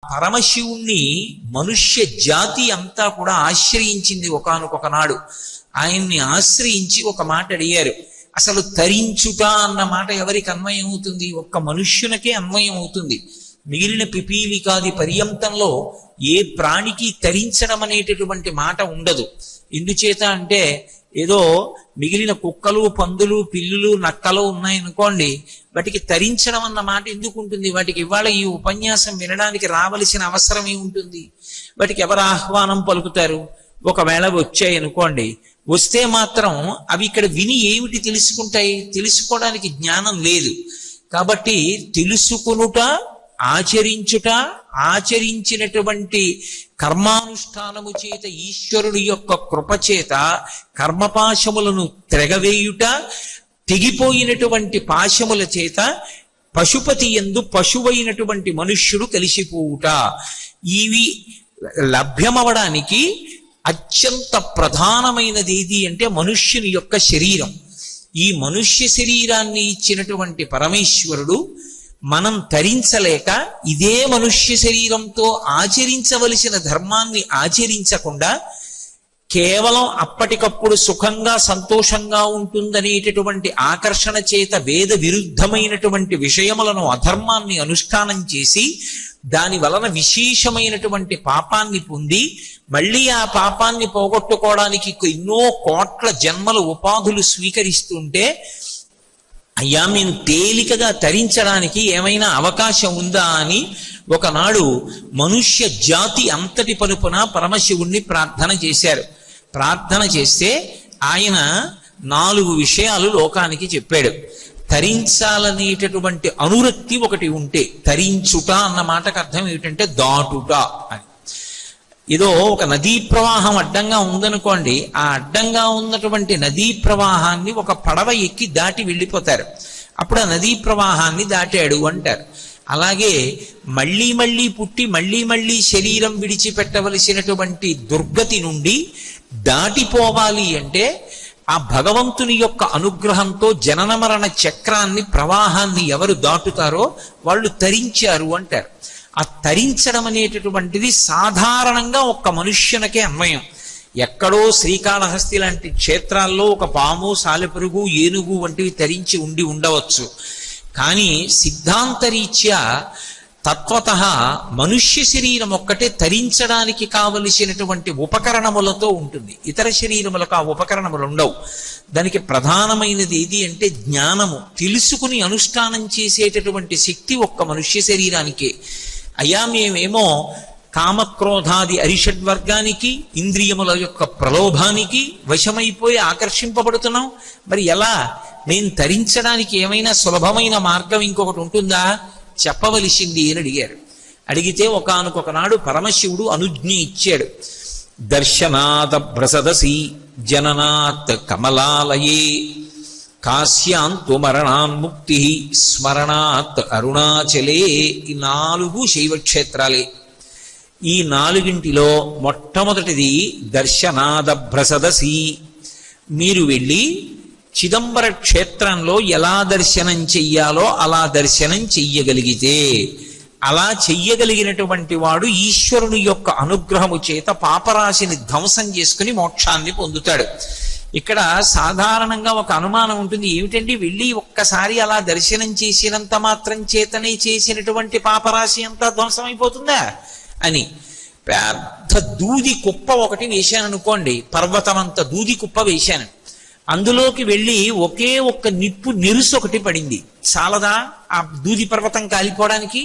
పరమశివుణ్ణి మనుష్య జాతి అంతా కూడా ఆశ్రయించింది ఒకానొక నాడు. ఆయన్ని ఆశ్రయించి ఒక మాట అడిగారు. అసలు తరించుట అన్న మాట ఎవరికి అన్వయం అవుతుంది? ఒక్క మనుష్యునికే అన్వయం అవుతుంది. మిగిలిన పిపీలికాది పర్యంతంలో ఏ ప్రాణికి తరించడం అనేటటువంటి మాట ఉండదు. ఎందుచేత అంటే ఏదో మిగిలిన కుక్కలు, పందులు, పిల్లులు, నక్కలు ఉన్నాయనుకోండి, వాటికి తరించడం అన్న మాట ఎందుకు ఉంటుంది? వాటికి ఇవాళ ఈ ఉపన్యాసం వినడానికి రావలసిన అవసరం ఏముంటుంది? వాటికి ఎవరు ఆహ్వానం పలుకుతారు? ఒకవేళ వచ్చాయి అనుకోండి, వస్తే మాత్రం అవి ఇక్కడ విని ఏమిటి తెలుసుకుంటాయి? తెలుసుకోవడానికి జ్ఞానం లేదు. కాబట్టి తెలుసుకునుట, ఆచరించుట, ఆచరించినటువంటి కర్మానుష్ఠానము చేత ఈశ్వరుడి యొక్క కృపచేత కర్మపాశములను త్రెగవేయుట, తెగిపోయినటువంటి పాశముల చేత పశుపతి యందు పశువైనటువంటి మనుష్యుడు కలిసిపోవుట, ఇవి లభ్యమవడానికి అత్యంత ప్రధానమైనది ఏది అంటే మనుష్యుని యొక్క శరీరం. ఈ మనుష్య శరీరాన్ని ఇచ్చినటువంటి పరమేశ్వరుడు మనం తరించలేక ఇదే మనుష్య శరీరంతో ఆచరించవలసిన ధర్మాన్ని ఆచరించకుండా కేవలం అప్పటికప్పుడు సుఖంగా సంతోషంగా ఉంటుందనేటటువంటి ఆకర్షణ చేత వేద విరుద్ధమైనటువంటి విషయములను, అధర్మాన్ని అనుష్ఠానం చేసి దాని వలన విశేషమైనటువంటి పాపాన్ని పొంది మళ్ళీ ఆ పాపాన్ని పోగొట్టుకోవడానికి ఎన్నో కోట్ల జన్మల ఉపాధులు స్వీకరిస్తుంటే, అయ్యా మేము తేలికగా తరించడానికి ఏమైనా అవకాశం ఉందా అని ఒకనాడు మనుష్య జాతి అంతటి పలుపున పరమశివుణ్ణి ప్రార్థన చేశారు. ప్రార్థన చేస్తే ఆయన 4 విషయాలు లోకానికి చెప్పాడు. తరించాలనేటటువంటి అనురక్తి ఒకటి ఉంటే, తరించుట అన్న మాటకు అర్థం ఏమిటంటే దాటుట అని. ఏదో ఒక నదీ ప్రవాహం అడ్డంగా ఉందనుకోండి, ఆ అడ్డంగా ఉన్నటువంటి నదీ ప్రవాహాన్ని ఒక పడవ ఎక్కి దాటి వెళ్ళిపోతారు. అప్పుడు ఆ నదీ ప్రవాహాన్ని దాటాడు అంటారు. అలాగే మళ్ళీ మళ్ళీ పుట్టి మళ్ళీ మళ్ళీ శరీరం విడిచిపెట్టవలసినటువంటి దుర్గతి నుండి దాటిపోవాలి అంటే ఆ భగవంతుని యొక్క అనుగ్రహంతో జనన మరణ చక్రాన్ని, ప్రవాహాన్ని ఎవరు దాటుతారో వాళ్ళు తరించారు అంటారు. ఆ తరించడం అనేటటువంటిది సాధారణంగా ఒక్క మనుష్యునికే అన్వయం. ఎక్కడో శ్రీకాళహస్తి లాంటి క్షేత్రాల్లో ఒక పాము, సాలెపురుగు, ఏనుగు వంటివి తరించి ఉండి ఉండవచ్చు. కానీ సిద్ధాంతరీత్యా తత్వతః మనుష్య శరీరం ఒక్కటే తరించడానికి కావలసినటువంటి ఉపకరణములతో ఉంటుంది. ఇతర శరీరములకు ఆ ఉపకరణములు ఉండవు. దానికి ప్రధానమైనది ఏది అంటే జ్ఞానము, తెలుసుకుని అనుష్ఠానం చేసేటటువంటి శక్తి ఒక్క మనుష్య శరీరానికే. అయ్యా మేమేమో కామక్రోధాది అరిషడ్వర్గానికి, ఇంద్రియముల యొక్క ప్రలోభానికి వశమైపోయి ఆకర్షింపబడుతున్నాం. మరి ఎలా? నేను తరించడానికి ఏమైనా సులభమైన మార్గం ఇంకొకటి ఉంటుందా? చెప్పవలసింది అని అడిగారు. అడిగితే ఒకానొక నాడు పరమశివుడు అనుజ్ఞ ఇచ్చాడు. దర్శనాత్ భ్రసదసి జననాత్ కమలాలయే కాశ్యాంతు మరణాన్ముక్తి స్మరణాత్ అరుణాచలే. ఈ 4 శైవక్షేత్రాలే. ఈ 4 మొట్టమొదటిది దర్శనాదభ్రసదసి. మీరు వెళ్ళి చిదంబర క్షేత్రంలో ఎలా దర్శనం చెయ్యాలో అలా దర్శనం చెయ్యగలిగితే, అలా చెయ్యగలిగినటువంటి వాడు ఈశ్వరుని యొక్క అనుగ్రహము చేత పాపరాశిని ధ్వంసం చేసుకుని మోక్షాన్ని పొందుతాడు. ఇక్కడ సాధారణంగా ఒక అనుమానం ఉంటుంది. ఏమిటండి, వెళ్ళి ఒక్కసారి అలా దర్శనం చేసినంత మాత్రం చేతనే చేసినటువంటి పాపరాశి అంతా ధ్వంసం అయిపోతుందా అని. పెద్ద దూది కుప్ప ఒకటి వేశాను అనుకోండి, పర్వతమంత దూది కుప్ప వేశాను. అందులోకి వెళ్ళి ఒకే ఒక్క నిప్పు నెరుసు ఒకటి పడింది, చాలదా ఆ దూది పర్వతం కాలిపోవడానికి?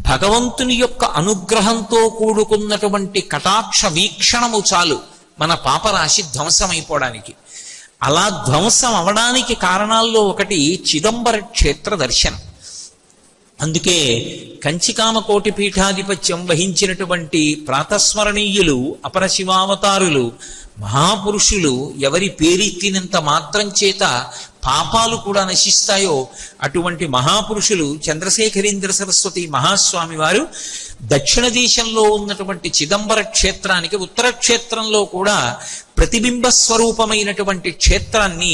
భగవంతుని యొక్క అనుగ్రహంతో కూడుకున్నటువంటి కటాక్ష వీక్షణము చాలు మన పాపరాశి ధ్వంసమైపోవడానికి. అలా ధ్వంసం అవడానికి కారణాల్లో ఒకటి చిదంబర క్షేత్ర దర్శనం. అందుకే కంచికామకోటి పీఠాధిపత్యం వహించినటువంటి ప్రాతస్మరణీయులు, అపరశివావతారులు, మహాపురుషులు ఎవరి పేరెత్తినంత మాత్రం చేత పాపాలు కూడా నశిస్తాయో అటువంటి మహాపురుషులు చంద్రశేఖరేంద్ర సరస్వతి మహాస్వామి వారు దక్షిణ దేశంలో ఉన్నటువంటి చిదంబర క్షేత్రానికి ఉత్తర క్షేత్రంలో కూడా ప్రతిబింబ స్వరూపమైనటువంటి క్షేత్రాన్ని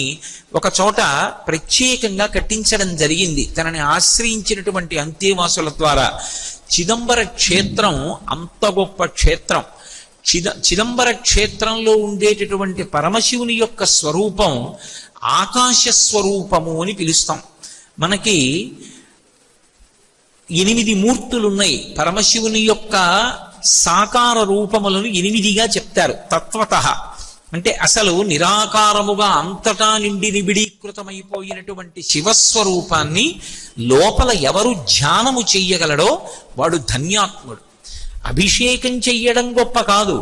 ఒక చోట ప్రత్యేకంగా కట్టించడం జరిగింది తనని ఆశ్రయించినటువంటి అంతేవాసుల ద్వారా. చిదంబర క్షేత్రం అంత గొప్ప క్షేత్రం. చిదంబర క్షేత్రంలో ఉండేటటువంటి పరమశివుని యొక్క స్వరూపం ఆకాశ స్వరూపము అని పిలుస్తాం. మనకి 8 మూర్తులున్నాయి. పరమశివుని యొక్క సాకార రూపములను 8గా చెప్తారు తత్వతః. అంటే అసలు నిరాకారముగా అంతటా నిండి నిబిడీకృతమైపోయినటువంటి శివస్వరూపాన్ని లోపల ఎవరు ధ్యానము చెయ్యగలడో వాడు ధన్యాత్ముడు. అభిషేకం చెయ్యడం గొప్ప కాదు.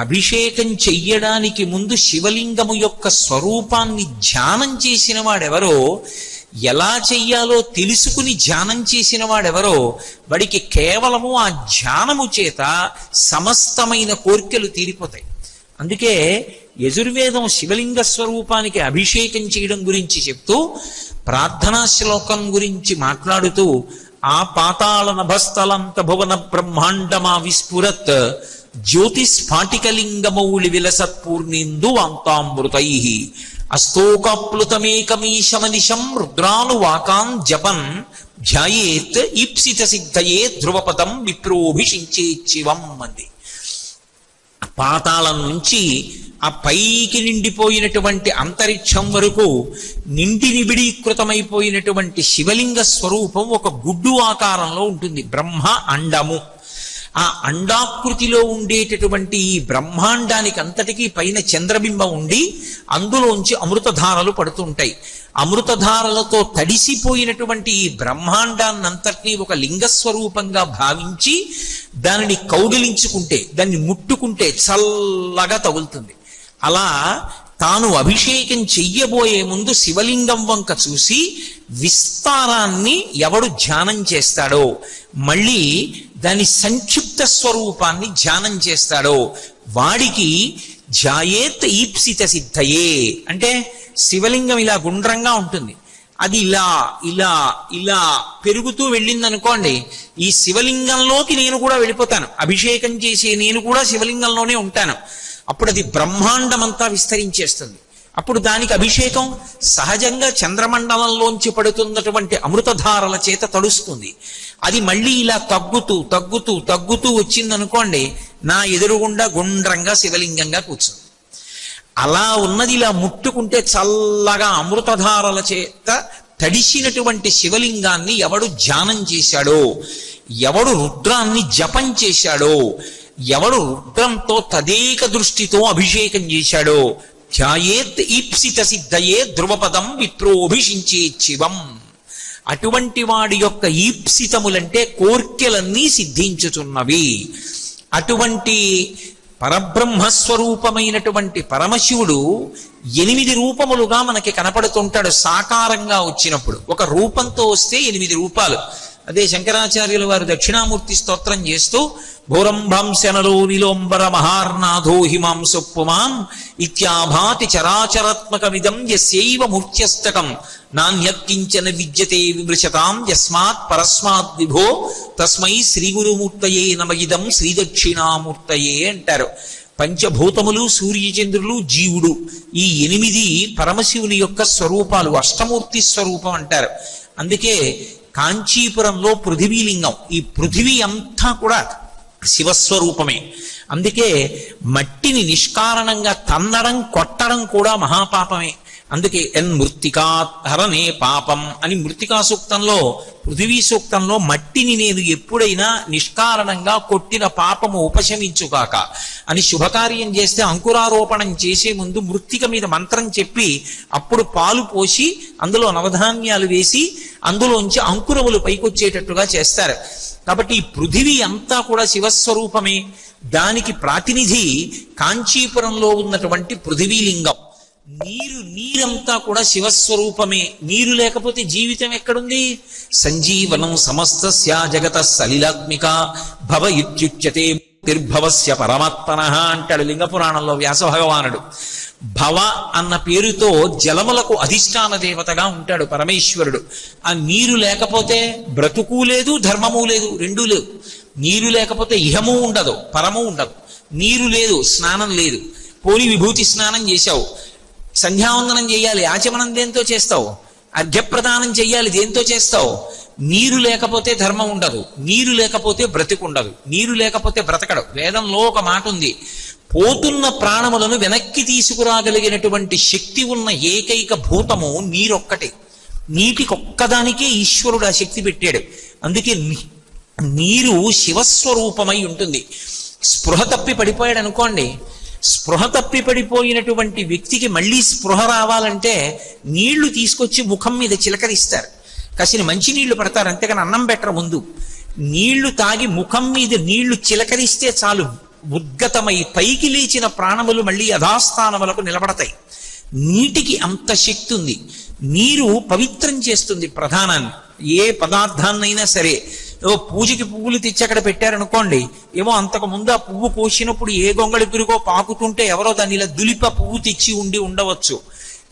అభిషేకం చెయ్యడానికి ముందు శివలింగము యొక్క స్వరూపాన్ని ధ్యానం చేసిన వాడెవరో, ఎలా చెయ్యాలో తెలుసుకుని ధ్యానం చేసిన వాడెవరో వాడికి కేవలము ఆ ధ్యానము చేత సమస్తమైన కోర్కెలు తీరిపోతాయి. అందుకే యజుర్వేదం శివలింగ స్వరూపానికి అభిషేకం చేయడం గురించి చెప్తూ ప్రార్థనా శ్లోకం గురించి మాట్లాడుతూ ఆ పాతాళ నభస్థలంత భువన బ్రహ్మాండమా విస్ఫురత్ జ్యోతిస్ఫాటికలింగమౌళి విలసత్పూర్ణేందు వాంతామృతై అస్తోకప్లుతమేకమీశమనిశం రుద్రానువాకాన్ జపన్ ధ్యాయేత్ ఈప్సిత సిద్ధయే ధ్రువపదం విప్రోభిషించేచ్చివం అంది. పాతాళం నుంచి ఆ పైకి నిండిపోయినటువంటి అంతరిక్షం వరకు నిండి నిబిడీకృతమైపోయినటువంటి శివలింగ స్వరూపం ఒక గుడ్డు ఆకారంలో ఉంటుంది. బ్రహ్మ అండము. ఆ అండాకృతిలో ఉండేటటువంటి ఈ బ్రహ్మాండానికి అంతటికీ పైన చంద్రబింబం ఉండి అందులోంచి అమృతధారలు పడుతుంటాయి. అమృతధారలతో తడిసిపోయినటువంటి ఈ బ్రహ్మాండాన్నంతటినీ ఒక లింగస్వరూపంగా భావించి దానిని కౌగిలించుకుంటే, దాన్ని ముట్టుకుంటే చల్లగా తగులుతుంది. అలా తాను అభిషేకం చెయ్యబోయే ముందు శివలింగం వంక చూసి విస్తారాన్ని ఎవడు ధ్యానం చేస్తాడో, మళ్ళీ దాని సంక్షిప్త స్వరూపాన్ని ధ్యానం చేస్తాడో వాడికి ధ్యాయేత్ ఈప్సిత సిద్ధయే. అంటే శివలింగం ఇలా గుండ్రంగా ఉంటుంది, అది ఇలా ఇలా ఇలా పెరుగుతూ వెళ్ళిందనుకోండి, ఈ శివలింగంలోకి నేను కూడా వెళ్ళిపోతాను, అభిషేకం చేసే నేను కూడా శివలింగంలోనే ఉంటాను. అప్పుడు అది బ్రహ్మాండమంతా విస్తరించేస్తుంది. అప్పుడు దానికి అభిషేకం సహజంగా చంద్రమండలంలోంచి పడుతున్నటువంటి అమృతధారల చేత తడుస్తుంది. అది మళ్ళీ ఇలా తగ్గుతూ తగ్గుతూ తగ్గుతూ వచ్చిందనుకోండి, నా ఎదురుగుండా గుండ్రంగా శివలింగంగా కూర్చుంది. అలా ఉన్నది ఇలా ముట్టుకుంటే చల్లగా అమృతధారల చేత తడిసినటువంటి శివలింగాన్ని ఎవడు ధ్యానం చేశాడో, ఎవడు రుద్రాన్ని జపం చేశాడో, ఎవడు రుద్రంతో తదేక దృష్టితో అభిషేకం చేశాడో, ధ్యాయేత్ ఈప్సిత సిద్ధయే ధ్రువపదం విప్రోభిషించే శివం. అటువంటి వాడి యొక్క ఈప్సితములంటే కోర్కెలన్నీ సిద్ధించుచున్నవి. అటువంటి పరబ్రహ్మస్వరూపమైనటువంటి పరమశివుడు 8 రూపములుగా మనకి కనపడుతుంటాడు. సాకారంగా వచ్చినప్పుడు ఒక రూపంతో వస్తే 8 రూపాలు. అదే శంకరాచార్యుల వారు దక్షిణామూర్తి స్తోత్రం చేస్తూ భూరంభంశనలో నిలోంబర మహార్నాథో హిమాంసు పుమాన్ ఇత్యాభాతి చరాచరాత్మకమిదం యస్యైవ మూర్త్యస్తకం నాణ్యత్కించన విద్యతే విమృశతాం యస్మాత్ పరస్మాత్ విభో తస్మై శ్రీగురుమూర్తయే నమయిదం శ్రీదక్షిణామూర్తయే అంటారు. పంచభూతములు, సూర్యచంద్రులు, జీవుడు, ఈ 8 పరమశివుని యొక్క స్వరూపాలు, అష్టమూర్తి స్వరూపం అంటారు. అందుకే కాంచీపురంలో పృథివీలింగం, ఈ పృథివీ అంతా కూడా శివస్వరూపమే. అందుకే మట్టిని నిష్కారణంగా తన్నడం, కొట్టడం కూడా మహాపాపమే. అందుకే మృత్తికాత్ హరణే పాపం అని మృత్తికా సూక్తంలో, పృథివీ సూక్తంలో మట్టిని నేను ఎప్పుడైనా నిష్కారణంగా కొట్టిన పాపము ఉపశమించుగాక అని శుభకార్యం చేస్తే అంకురారోపణం చేసే ముందు మృత్తిక మీద మంత్రం చెప్పి అప్పుడు పాలు పోసి అందులో నవధాన్యాలు వేసి అందులోంచి అంకురములు పైకొచ్చేటట్టుగా చేస్తారు. కాబట్టి ఈ పృథివీ అంతా కూడా శివస్వరూపమే. దానికి ప్రాతినిధి కాంచీపురంలో ఉన్నటువంటి పృథివీలింగం. నీరంతా కూడా శివస్వరూపమే. నీరు లేకపోతే జీవితం ఎక్కడుంది? సంజీవనం సమస్తస్య జగత సలిలాత్మిక భవ ఇత్యుచ్యతే తిర్భవస్య పరమాత్మనః అంటాడు లింగ పురాణంలో వ్యాస భగవానుడు. భవ అన్న పేరుతో జలములకు అధిష్టాన దేవతగా ఉంటాడు పరమేశ్వరుడు. ఆ నీరు లేకపోతే బ్రతుకు లేదు, ధర్మము లేదు, రెండూ లేవు. నీరు లేకపోతే ఇహము ఉండదు, పరము ఉండదు. నీరు లేదు, స్నానం లేదు. పోని విభూతి స్నానం చేశావు, సంధ్యావందనం చేయాలి, ఆచమనం దేంతో చేస్తావు, అర్ఘ్యప్రదానం చెయ్యాలి, దేంతో చేస్తావు? నీరు లేకపోతే ధర్మం ఉండదు, నీరు లేకపోతే బ్రతికుండదు, నీరు లేకపోతే బ్రతకడు. వేదంలో ఒక మాట ఉంది, పోతున్న ప్రాణములను వెనక్కి తీసుకురాగలిగినటువంటి శక్తి ఉన్న ఏకైక భూతము నీరొక్కటే. నీటికొక్కదానికే ఈశ్వరుడు ఆ శక్తి పెట్టాడు. అందుకే నీరు శివస్వరూపమై ఉంటుంది. స్పృహ తప్పి పడిపోయాడు అనుకోండి, స్పృహ తప్పి పడిపోయినటువంటి వ్యక్తికి మళ్ళీ స్పృహ రావాలంటే నీళ్లు తీసుకొచ్చి ముఖం మీద చిలకరిస్తారు, కాసిన మంచి నీళ్లు పడతారు, అంతేగాని అన్నం బెటర్. ముందు నీళ్లు తాగి ముఖం మీద నీళ్లు చిలకరిస్తే చాలు, ఉద్గతమై పైకి లేచిన ప్రాణములు మళ్ళీ యథాస్థానములకు నిలబడతాయి. నీటికి అంత శక్తి ఉంది. నీరు పవిత్రం చేస్తుంది ప్రధానాన్ని. ఏ పదార్థాన్నైనా సరే, పూజకి పువ్వులు తెచ్చి అక్కడ పెట్టారనుకోండి, ఏమో అంతకు ముందు ఆ పువ్వు కోసినప్పుడు ఏ గొంగళి పురుగో పాకుతుంటే ఎవరో దాన్ని ఇలా దులిప పువ్వు తెచ్చి ఉండవచ్చు.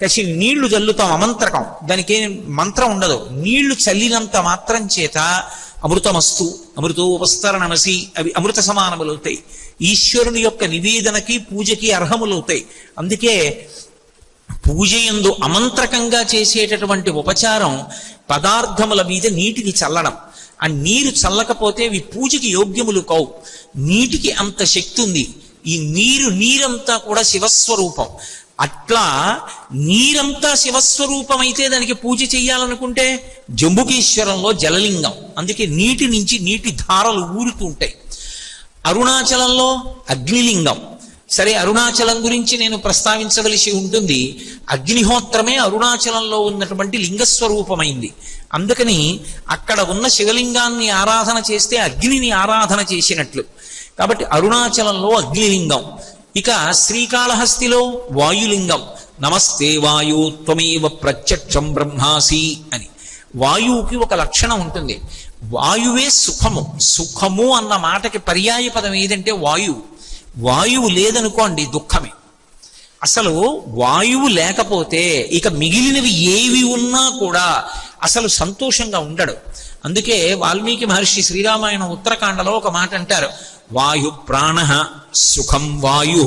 kasi నీళ్లు జల్లుతాం అమంత్రకం, దానికి ఏం మంత్రం ఉండదు. నీళ్లు చల్లినంత మాత్రం చేత అమృతమస్తు అమృతోపస్తరణమసి అవి అమృత సమానములవుతాయి. ఈశ్వరుని యొక్క నివేదనకి పూజకి అర్హములవుతాయి. అందుకే పూజయందు అమంత్రకంగా చేసేటటువంటి ఉపచారం పదార్థముల మీద నీటిని చల్లడం. ఆ నీరు చల్లకపోతే అవి పూజకి యోగ్యములు కావు. నీటికి అంత శక్తి ఉంది. ఈ నీరంతా కూడా శివస్వరూపం. అట్లా నీరంతా శివస్వరూపం అయితే దానికి పూజ చెయ్యాలనుకుంటే జంబుకేశ్వరంలో జలలింగం, అందుకే నీటి నుంచి నీటి ధారలు ఊరుతూ ఉంటాయి. అరుణాచలంలో అగ్నిలింగం. సరే, అరుణాచలం గురించి నేను ప్రస్తావించవలసి ఉంటుంది. అగ్నిహోత్రమే అరుణాచలంలో ఉన్నటువంటి లింగస్వరూపమైంది. అందుకని అక్కడ ఉన్న శివలింగాన్ని ఆరాధన చేస్తే అగ్నిని ఆరాధన చేసినట్లు. కాబట్టి అరుణాచలంలో అగ్నిలింగం. ఇక శ్రీకాళహస్తిలో వాయులింగం. నమస్తే వాయు త్వమేవ ప్రత్యక్షం బ్రహ్మాసి అని. వాయువుకి ఒక లక్షణం ఉంటుంది. వాయువే సుఖము. సుఖము అన్న మాటకి పర్యాయ పదం ఏదంటే వాయువు. వాయువు లేదనుకోండి దుఃఖమే. అసలు వాయువు లేకపోతే ఇక మిగిలినవి ఏవి ఉన్నా కూడా అసలు సంతోషంగా ఉండడు. అందుకే వాల్మీకి మహర్షి శ్రీరామాయణ ఉత్తరకాండలో ఒక మాట అంటారు, వాయు ప్రాణ సుఖం వాయు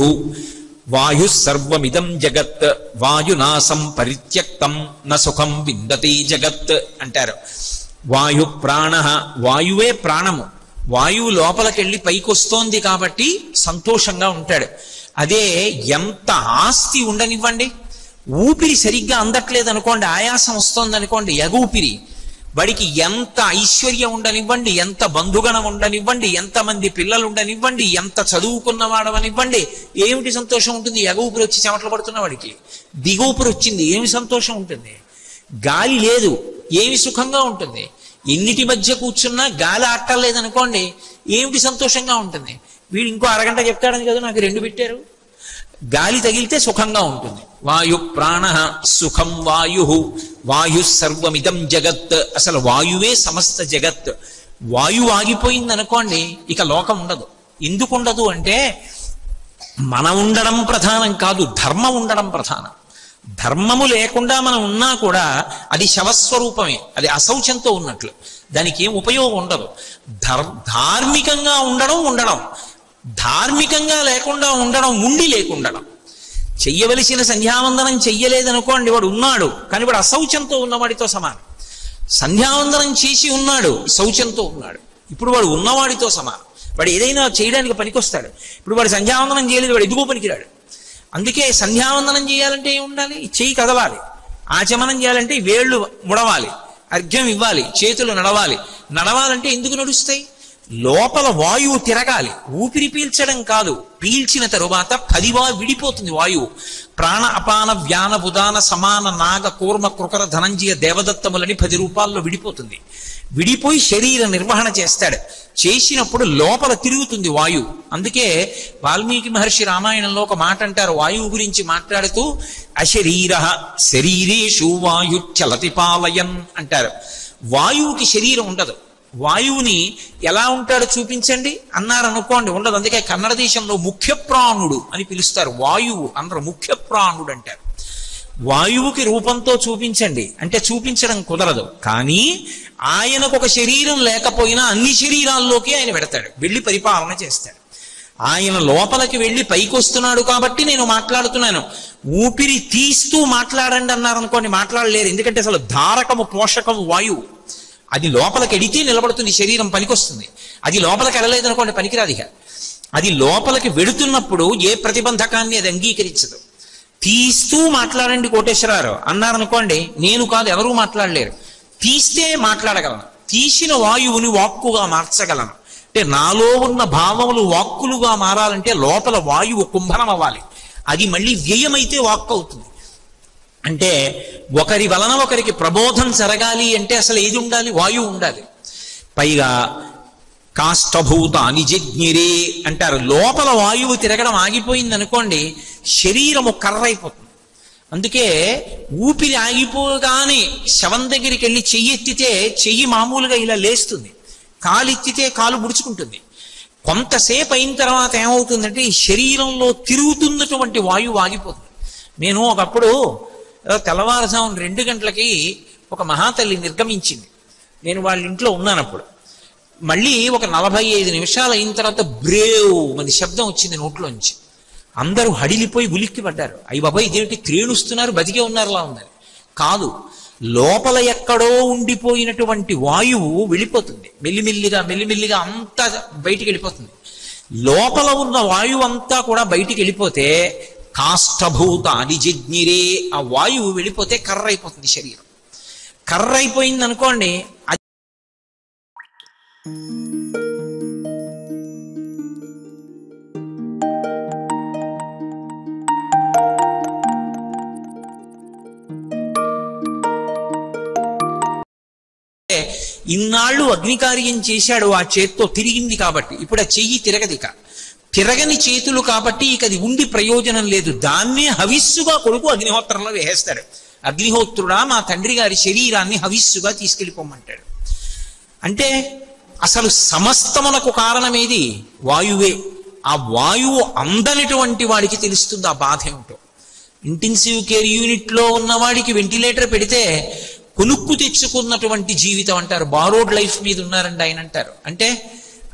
వాయు సర్వమిదం జగత్ వాయునాసం పరిత్యక్తం న సుఖం విందతి జగత్ అంటారు. వాయు ప్రాణ, వాయువే ప్రాణము. వాయువు లోపలికెళ్ళి పైకొస్తోంది కాబట్టి సంతోషంగా ఉంటాడు. అదే ఎంత ఆస్తి ఉండనివ్వండి, ఊపిరి సరిగ్గా అందట్లేదు అనుకోండి, ఆయాసం వస్తోంది అనుకోండి, ఎగూపిరి, వాడికి ఎంత ఐశ్వర్యం ఉండనివ్వండి, ఎంత బంధుగణం ఉండనివ్వండి, ఎంతమంది పిల్లలు ఉండనివ్వండి, ఎంత చదువుకున్నవాడవనివ్వండి, ఏమిటి సంతోషం ఉంటుంది? ఎగూపిరి వచ్చి చెమటలు పడుతున్న వాడికి దిగూపిరి వచ్చింది, ఏమి సంతోషం ఉంటుంది? గాలి లేదు, ఏమి సుఖంగా ఉంటుంది? ఎన్నిటి మధ్య కూర్చున్నా గాలి ఆటలేదనుకోండి, ఏమిటి సంతోషంగా ఉంటుంది? వీడు ఇంకో అరగంట చెప్తాడని కదా నాకు 2 పెట్టారు. గాలి తగిలితే సుఖంగా ఉంటుంది. వాయు ప్రాణ సుఖం వాయు వాయు సర్వమిదం జగత్. అసలు వాయువే సమస్త జగత్. వాయువు ఆగిపోయింది అనుకోండి, ఇక లోకం ఉండదు. ఎందుకు ఉండదు అంటే మనం ఉండడం ప్రధానం కాదు, ధర్మం ఉండడం ప్రధానం. ధర్మము లేకుండా మనం ఉన్నా కూడా అది శవస్వరూపమే, అది అశౌచంతో ఉన్నట్లు, దానికి ఏం ఉపయోగం ఉండదు. ధార్మికంగా ఉండడం, ధార్మికంగా లేకుండా ఉండడం, ఉండి లేకుండడం. చెయ్యవలసిన సంధ్యావందనం చెయ్యలేదనుకోండి, వాడు ఉన్నాడు కానీ వాడు అశౌచంతో ఉన్నవాడితో సమానం. సంధ్యావందనం చేసి ఉన్నాడు, శౌచంతో ఉన్నాడు, ఇప్పుడు వాడు ఉన్నవాడితో సమానం. వాడు ఏదైనా చేయడానికి పనికొస్తాడు. ఇప్పుడు వాడు సంధ్యావందనం చేయలేదు, వాడు ఎదుగో పనికిరాడు. అందుకే సంధ్యావందనం చేయాలంటే ఏమి ఉండాలి? చెయ్యి కదవాలి. ఆచమనం చేయాలంటే వేళ్ళు ముడవాలి, అర్ఘ్యం ఇవ్వాలి, చేతులు నడవాలి. నడవాలంటే ఎందుకు నడుస్తాయి? లోపల వాయువు తిరగాలి. ఊపిరి పీల్చడం కాదు, పీల్చిన తరువాత 10 విడిపోతుంది వాయువు. ప్రాణ అపాన వ్యాన బుధాన సమాన నాగ కూర్మ కృకర ధనంజయ దేవదత్తములని 10 రూపాల్లో విడిపోతుంది. విడిపోయి శరీర నిర్వహణ చేస్తాడు. చేసినప్పుడు లోపల తిరుగుతుంది వాయువు. అందుకే వాల్మీకి మహర్షి రామాయణంలో ఒక మాట అంటారు, వాయువు గురించి మాట్లాడుతూ, అశరీర శరీరేషు వాయు చలతి పాలయన్ అంటారు. వాయువుకి శరీరం ఉండదు. వాయువుని ఎలా ఉంటాడో చూపించండి అన్నారు అనుకోండి, ఉండదు. అందుకే కన్నడ దేశంలో ముఖ్య ప్రాణుడు అని పిలుస్తారు. వాయువు అందరూ ముఖ్య ప్రాణుడు అంటారు. వాయువుకి రూపంతో చూపించండి అంటే చూపించడం కుదరదు. కానీ ఆయనకు ఒక శరీరం లేకపోయినా అన్ని శరీరాల్లోకి ఆయన పెడతాడు, వెళ్ళి పరిపాలన చేస్తాడు. ఆయన లోపలికి వెళ్ళి పైకి వస్తున్నాడు కాబట్టి నేను మాట్లాడుతున్నాను. ఊపిరి తీస్తూ మాట్లాడండి అన్నారనుకోండి, మాట్లాడలేరు. ఎందుకంటే అసలు ధారకము పోషకము వాయువు. అది లోపలికి ఎడితే నిలబడుతుంది, శరీరం పనికొస్తుంది. అది లోపలికి వెళ్ళలేదు అనుకోండి, పనికిరాదు. ఇక అది లోపలికి వెడుతున్నప్పుడు ఏ ప్రతిబంధకాన్ని అది అంగీకరించదు. తీస్తూ మాట్లాడండి కోటేశ్వరరావు అన్నారనుకోండి, నేను కాదు, ఎవరూ మాట్లాడలేరు. తీస్తే మాట్లాడగలను, తీసిన వాయువుని వాక్కుగా మార్చగలను. అంటే నాలో ఉన్న భావములు వాక్కులుగా మారాలంటే లోపల వాయువు కుంభనం అవ్వాలి. అది మళ్ళీ వ్యయమైతే వాక్కు అవుతుంది. అంటే ఒకరి వలన ఒకరికి ప్రబోధం జరగాలి అంటే అసలు ఏది ఉండాలి? వాయువు ఉండాలి. పైగా కాష్టభూత నిజజ్ఞిరే అంటారు. లోపల వాయువు తిరగడం ఆగిపోయింది అనుకోండి, శరీరము కర్రైపోతుంది. అందుకే ఊపిరి ఆగిపోగానే శవం దగ్గరికి వెళ్ళి చెయ్యి ఎత్తితే చెయ్యి మామూలుగా ఇలా లేస్తుంది, కాలు ఎత్తితే కాలు ముడుచుకుంటుంది. కొంతసేపు అయిన తర్వాత ఏమవుతుందంటే ఈ శరీరంలో తిరుగుతున్నటువంటి వాయువు ఆగిపోతుంది. నేను ఒకప్పుడు తెల్లవారుజామున 2 గంటలకి ఒక మహాతల్లి నిర్గమించింది. నేను వాళ్ళ ఇంట్లో ఉన్నానప్పుడు. మళ్ళీ ఒక 45 నిమిషాలు అయిన తర్వాత బ్రేవ్ అని శబ్దం వచ్చింది నోట్లోంచి. అందరూ హడిలిపోయి ఉలిక్కి పడ్డారు. అయ్యి బాబాయ్ ఇదేంటి, త్రేణుస్తున్నారు, బతికే ఉన్నారులా ఉందని. కాదు, లోపల ఎక్కడో ఉండిపోయినటువంటి వాయువు వెళ్ళిపోతుంది. మెల్లిమెల్లిగా అంతా బయటికి వెళ్ళిపోతుంది. లోపల ఉన్న వాయువు అంతా కూడా బయటికి వెళ్ళిపోతే కాష్టభూత నిజజ్ఞిరే, ఆ వాయువు వెళ్ళిపోతే కర్ర అయిపోతుంది శరీరం. కర్ర అయిపోయింది అనుకోండి, ఇన్నాళ్ళు అగ్నికార్యం చేశాడు, ఆ చేత్తో తిరిగింది కాబట్టి ఇప్పుడు ఆ చెయ్యి తిరగదిక. తిరగని చేతులు కాబట్టి ఇక అది ఉండి ప్రయోజనం లేదు. దాన్నే హవిస్సుగా కొడుకు అగ్నిహోత్రంలో వేసేస్తాడు. అగ్నిహోత్రుడా, మా తండ్రి గారి శరీరాన్ని హవిస్సుగా తీసుకెళ్ళిపోమంటాడు. అంటే అసలు సమస్తమునకు కారణమేది? వాయువే. ఆ వాయువు అందనటువంటి వాడికి తెలుస్తుంది ఆ బాధ ఏమిటో. ఇంటెన్సివ్ కేర్ యూనిట్లో ఉన్నవాడికి వెంటిలేటర్ పెడితే కొనుక్కు తెచ్చుకున్నటువంటి జీవితం అంటారు. బారోడ్ లైఫ్ మీద ఉన్నారండి ఆయన అంటారు. అంటే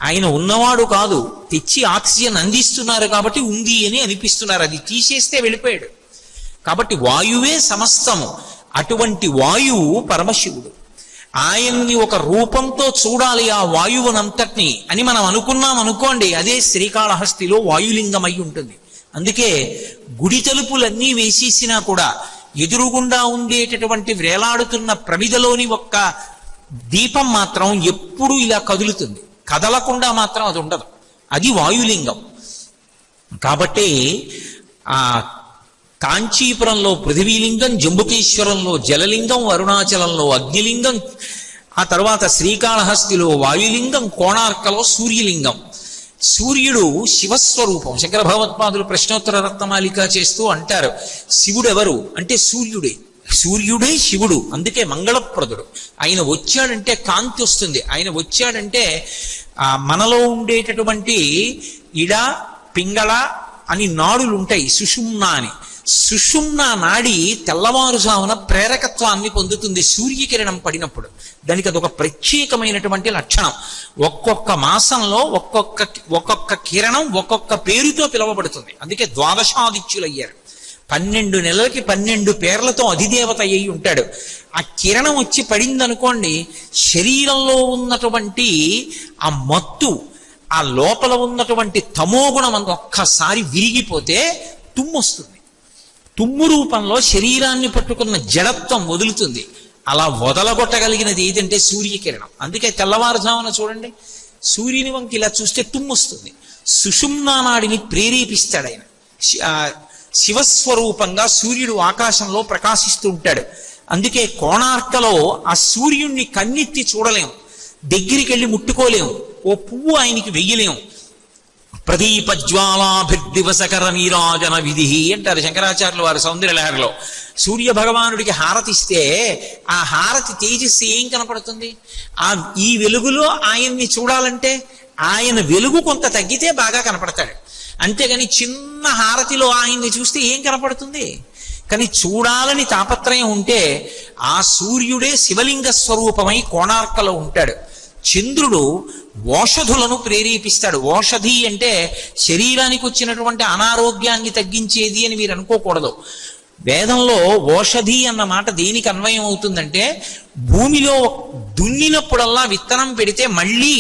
ఆయన ఉన్నవాడు కాదు, తెచ్చి ఆక్సిజన్ అందిస్తున్నారు కాబట్టి ఉంది అని అనిపిస్తున్నారు. అది తీసేస్తే వెళ్ళిపోయాడు. కాబట్టి వాయువే సమస్తము. అటువంటి వాయువు పరమశివుడు. ఆయన్ని ఒక రూపంతో చూడాలి ఆ వాయువునంతటిని అని మనం అనుకున్నాం అనుకోండి, అదే శ్రీకాళహస్తిలో వాయులింగం అయి ఉంటుంది. అందుకే గుడి తలుపులన్నీ వేసేసినా కూడా ఎదురుగుండా ఉండేటటువంటి వేలాడుతున్న ప్రమిదలోని ఒక్క దీపం మాత్రం ఎప్పుడూ ఇలా కదులుతుంది, కదలకుండా మాత్రం అది ఉండదు. అది వాయులింగం. కాబట్టి ఆ కాంచీపురంలో పృథివీలింగం, జంబుకేశ్వరంలో జలలింగం, అరుణాచలంలో అగ్నిలింగం, ఆ తర్వాత శ్రీకాళహస్తిలో వాయులింగం, కోణార్కలో సూర్యలింగం. సూర్యుడు శివస్వరూపం. శంకర భగవత్పాదులు ప్రశ్నోత్తర రత్నమాలిక చేస్తూ అంటారు, శివుడు ఎవరు అంటే సూర్యుడే. సూర్యుడే శివుడు. అందుకే మంగళప్రదుడు. ఆయన వచ్చాడంటే కాంతి వస్తుంది. ఆయన వచ్చాడంటే మనలో ఉండేటటువంటి ఇడ, పింగళ అని నాడులు ఉంటాయి, సుషుమ్న అని. సుషుమ్న నాడి తెల్లవారుజామున ప్రేరకత్వాన్ని పొందుతుంది సూర్యకిరణం పడినప్పుడు. దానికి అదొక ప్రత్యేకమైనటువంటి లక్షణం. ఒక్కొక్క మాసంలో ఒక్కొక్క కిరణం ఒక్కొక్క పేరుతో పిలువబడుతుంది. అందుకే ద్వాదశాదిత్యులయ్యారు. 12 నెలలకి 12 పేర్లతో అధిదేవత అయి ఉంటాడు. ఆ కిరణం వచ్చి పడిందనుకోండి, శరీరంలో ఉన్నటువంటి ఆ మత్తు, ఆ లోపల ఉన్నటువంటి తమోగుణం అంత ఒక్కసారి విరిగిపోతే తుమ్ము వస్తుంది. తుమ్ము రూపంలో శరీరాన్ని పట్టుకున్న జడత్వం వదులుతుంది. అలా వదలగొట్టగలిగినది ఏదంటే సూర్యకిరణం. అందుకే తెల్లవారుజామున చూడండి, సూర్యుని వంకి ఇలా చూస్తే తుమ్ము వస్తుంది. సుషుమ్నా నాడిని ప్రేరేపిస్తాడు ఆయన. శివస్వరూపంగా సూర్యుడు ఆకాశంలో ప్రకాశిస్తూ ఉంటాడు. అందుకే కోణార్కలో ఆ సూర్యుణ్ణి కన్నెత్తి చూడలేము, దగ్గరికి వెళ్ళి ముట్టుకోలేము, ఓ పువ్వు ఆయనకి వెయ్యలేము. ప్రదీపజ్వాలాభిర్దివసకర నీరాజన విధి అంటారు శంకరాచార్యులు వారు సౌందర్యలహరిలో. సూర్య భగవానుడికి హారతిస్తే ఆ హారతి తేజస్సు ఏం కనపడుతుంది? ఈ వెలుగులో ఆయన్ని చూడాలంటే ఆయన వెలుగు కొంత తగ్గితే బాగా కనపడతాడు. అంతేగాని చిన్న హారతిలో ఆయన్ని చూస్తే ఏం కనపడుతుంది? కానీ చూడాలని తాపత్రయం ఉంటే ఆ సూర్యుడే శివలింగ స్వరూపమై కోణార్కలో ఉంటాడు. చంద్రుడు ఓషధులను ప్రేరేపిస్తాడు. ఓషధి అంటే శరీరానికి వచ్చినటువంటి అనారోగ్యాన్ని తగ్గించేది అని మీరు అనుకోకూడదు. వేదంలో ఓషధి అన్న మాట దేనికి అన్వయం అవుతుందంటే, భూమిలో దున్నినప్పుడల్లా విత్తనం పెడితే మళ్ళీ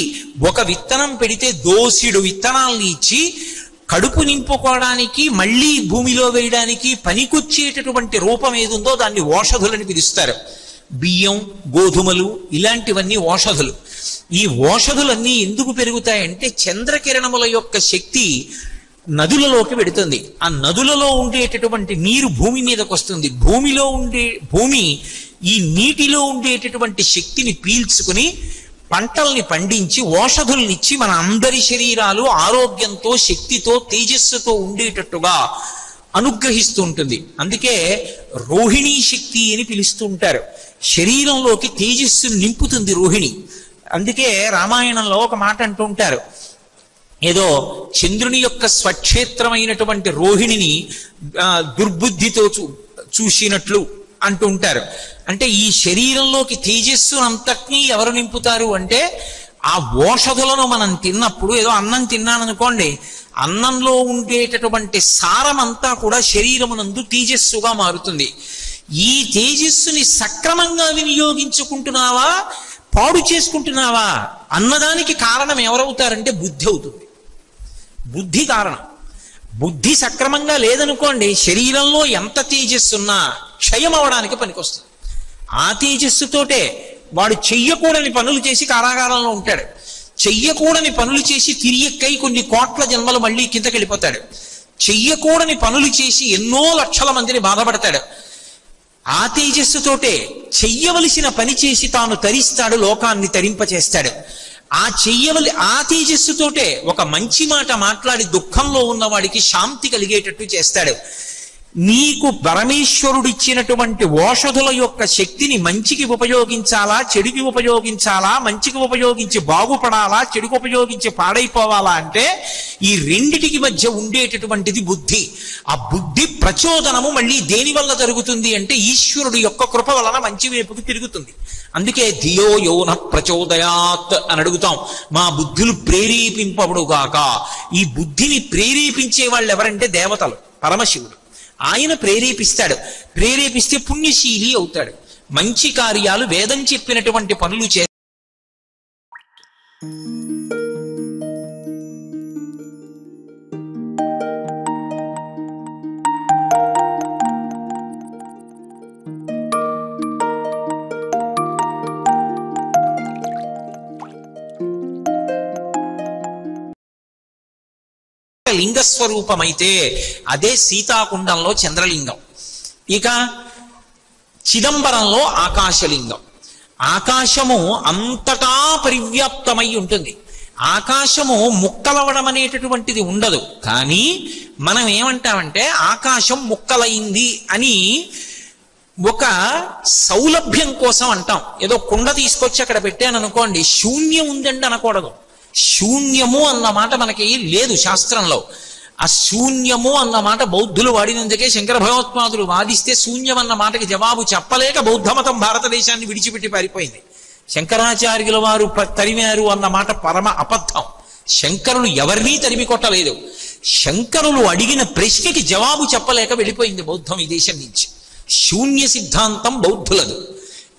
ఒక విత్తనం పెడితే దోసిడు విత్తనాలను ఇచ్చి కడుపు నింపుకోవడానికి మళ్ళీ భూమిలో వేయడానికి పనికొచ్చేటటువంటి రూపం ఏదుందో దాన్ని ఓషధులని పిలుస్తారు. బియ్యం, గోధుమలు ఇలాంటివన్నీ ఓషధులు. ఈ ఓషధులన్నీ ఎందుకు పెరుగుతాయంటే చంద్రకిరణముల యొక్క శక్తి నదులలోకి పెడుతుంది. ఆ నదులలో ఉండేటటువంటి నీరు భూమి మీదకి వస్తుంది. భూమి ఈ నీటిలో ఉండేటటువంటి శక్తిని పీల్చుకుని పంటల్ని పండించి ఓషధుల్నిచ్చి మన అందరి శరీరాలు ఆరోగ్యంతో, శక్తితో, తేజస్సుతో ఉండేటట్టుగా అనుగ్రహిస్తూ ఉంటుంది. అందుకే రోహిణీ శక్తి అని పిలుస్తూ ఉంటారు. శరీరంలోకి తేజస్సును నింపుతుంది రోహిణి. అందుకే రామాయణంలో ఒక మాట అంటూ ఉంటారు, ఏదో చంద్రుని యొక్క స్వక్షేత్రమైనటువంటి రోహిణిని దుర్బుద్ధితో చూసినట్లు అంటూ ఉంటారు. అంటే ఈ శరీరంలోకి తేజస్సు అంతటినీ ఎవరు నింపుతారు అంటే, ఆ ఓషధులను మనం తిన్నప్పుడు, ఏదో అన్నం తిన్నాననుకోండి, అన్నంలో ఉండేటటువంటి సారమంతా కూడా శరీరమునందు తేజస్సుగా మారుతుంది. ఈ తేజస్సుని సక్రమంగా వినియోగించుకుంటున్నావా, పాడు చేసుకుంటున్నావా అన్నదానికి కారణం ఎవరవుతారంటే బుద్ధి అవుతుంది. బుద్ధి కారణం. బుద్ధి సక్రమంగా లేదనుకోండి, శరీరంలో ఎంత తేజస్సున్నా క్షయం అవడానికి పనికొస్తుంది. ఆ తేజస్సుతోటే వాడు చెయ్యకూడని పనులు చేసి కారాగారంలో ఉంటాడు. చెయ్యకూడని పనులు చేసి తిరియక్కై కొన్ని కోట్ల జన్మలు మళ్ళీ కిందకి వెళ్ళిపోతాడు. చెయ్యకూడని పనులు చేసి ఎన్నో లక్షల మందిని బాధపడతాడు. ఆ తేజస్సుతోటే చెయ్యవలసిన పని చేసి తాను తరిస్తాడు, లోకాన్ని తరింపచేస్తాడు. ఆ తేజస్సుతోటే ఒక మంచి మాట మాట్లాడి దుఃఖంలో ఉన్నవాడికి శాంతి కలిగేటట్టు చేస్తాడు. నీకు పరమేశ్వరుడిచ్చినటువంటి ఓషధుల యొక్క శక్తిని మంచికి ఉపయోగించాలా, చెడుకి ఉపయోగించాలా, మంచికి ఉపయోగించి బాగుపడాలా, చెడుకు ఉపయోగించి పాడైపోవాలా అంటే ఈ రెండిటికి మధ్య ఉండేటటువంటిది బుద్ధి. ఆ బుద్ధి ప్రచోదనము మళ్ళీ దేని వల్ల జరుగుతుంది అంటే ఈశ్వరుడు యొక్క కృప వలన మంచి వైపుకి తిరుగుతుంది. అందుకే ధియో యోన ప్రచోదయాత్ అని అడుగుతాం, మా బుద్ధులు ప్రేరేపింపబడుగాక. ఈ బుద్ధిని ప్రేరేపించే వాళ్ళు ఎవరంటే దేవతలు, పరమశివుడు. ఆయన ప్రేరేపిస్తాడు. ప్రేరేపిస్తే పుణ్యశీలి అవుతాడు. మంచి కార్యాలు, వేదం చెప్పినటువంటి పనులు చే లింగస్వరూపమైతే అదే సీతాకుండంలో చంద్రలింగం. ఇక చిదంబరంలో ఆకాశలింగం. ఆకాశము అంతటా పరివ్యాప్తమై ఉంటుంది. ఆకాశము ముక్కలవడం అనేటటువంటిది ఉండదు. కానీ మనం ఏమంటామంటే ఆకాశం ముక్కలైంది అని ఒక సౌలభ్యం కోసం అంటాం. ఏదో కుండ తీసుకొచ్చి అక్కడ పెట్టాను అనుకోండి, శూన్యం ఉందండి అనకూడదు. శూన్యము అన్న మాట మనకి లేదు శాస్త్రంలో. ఆ శూన్యము అన్న మాట బౌద్ధులు వాడినందుకే శంకర భగవత్పాదులు వాదిస్తే శూన్యం అన్న మాటకి జవాబు చెప్పలేక బౌద్ధమతం భారతదేశాన్ని విడిచిపెట్టి పారిపోయింది. శంకరాచార్యుల వారు తరిమారు అన్న మాట పరమ అబద్ధం. శంకరులు ఎవరినీ తరిమి కొట్టలేదు. శంకరులు అడిగిన ప్రశ్నకి జవాబు చెప్పలేక వెళ్ళిపోయింది బౌద్ధం ఈ దేశం నుంచి. శూన్య సిద్ధాంతం బౌద్ధులదు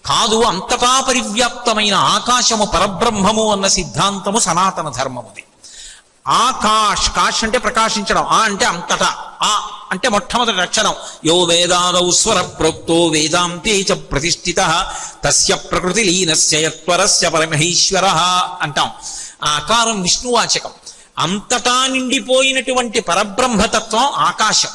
కాదు. అంతటా పరివ్యాప్తమైన ఆకాశము పరబ్రహ్మము అన్న సిద్ధాంతము సనాతన ధర్మముది. కాష్ అంటే ప్రకాశించడం, అంటే అంతటా, అంటే మొట్టమొదటి అక్షరం. యో వేదాదౌ స్వర ప్రోక్తో వేదాంతే చ ప్రతిష్ఠితః తస్య ప్రకృతి లీనస్య యత్వరస్య పరమహేశ్వరః అంటాం. ఆ ఆకారం విష్ణువాచకం. అంతటా నిండిపోయినటువంటి పరబ్రహ్మతత్వం ఆకాశం.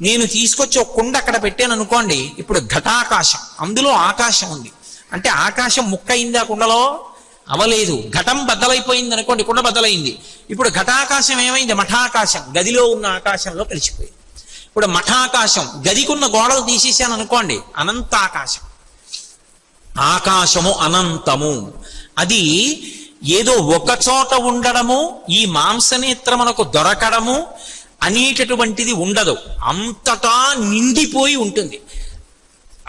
నేను తీసుకొచ్చి ఒక కుండ అక్కడ పెట్టాను అనుకోండి, ఇప్పుడు ఘటాకాశం, అందులో ఆకాశం ఉంది. అంటే ఆకాశం ముక్కయిందా కుండలో? అవలేదు. ఘటం బద్దలైపోయింది అనుకోండి, కుండ బద్దలైంది. ఇప్పుడు ఘటాకాశం ఏమైంది? మఠాకాశం, గదిలో ఉన్న ఆకాశంలో కలిసిపోయింది. ఇప్పుడు మఠాకాశం, గదికున్న గోడలు తీసేసాను అనుకోండి, అనంతాకాశం. ఆకాశము అనంతము. అది ఏదో ఒక చోట ఉండడము, ఈ మాంసనేత్రమునకు దొరకడము అనేటటువంటిది ఉండదు. అంతటా నిండిపోయి ఉంటుంది.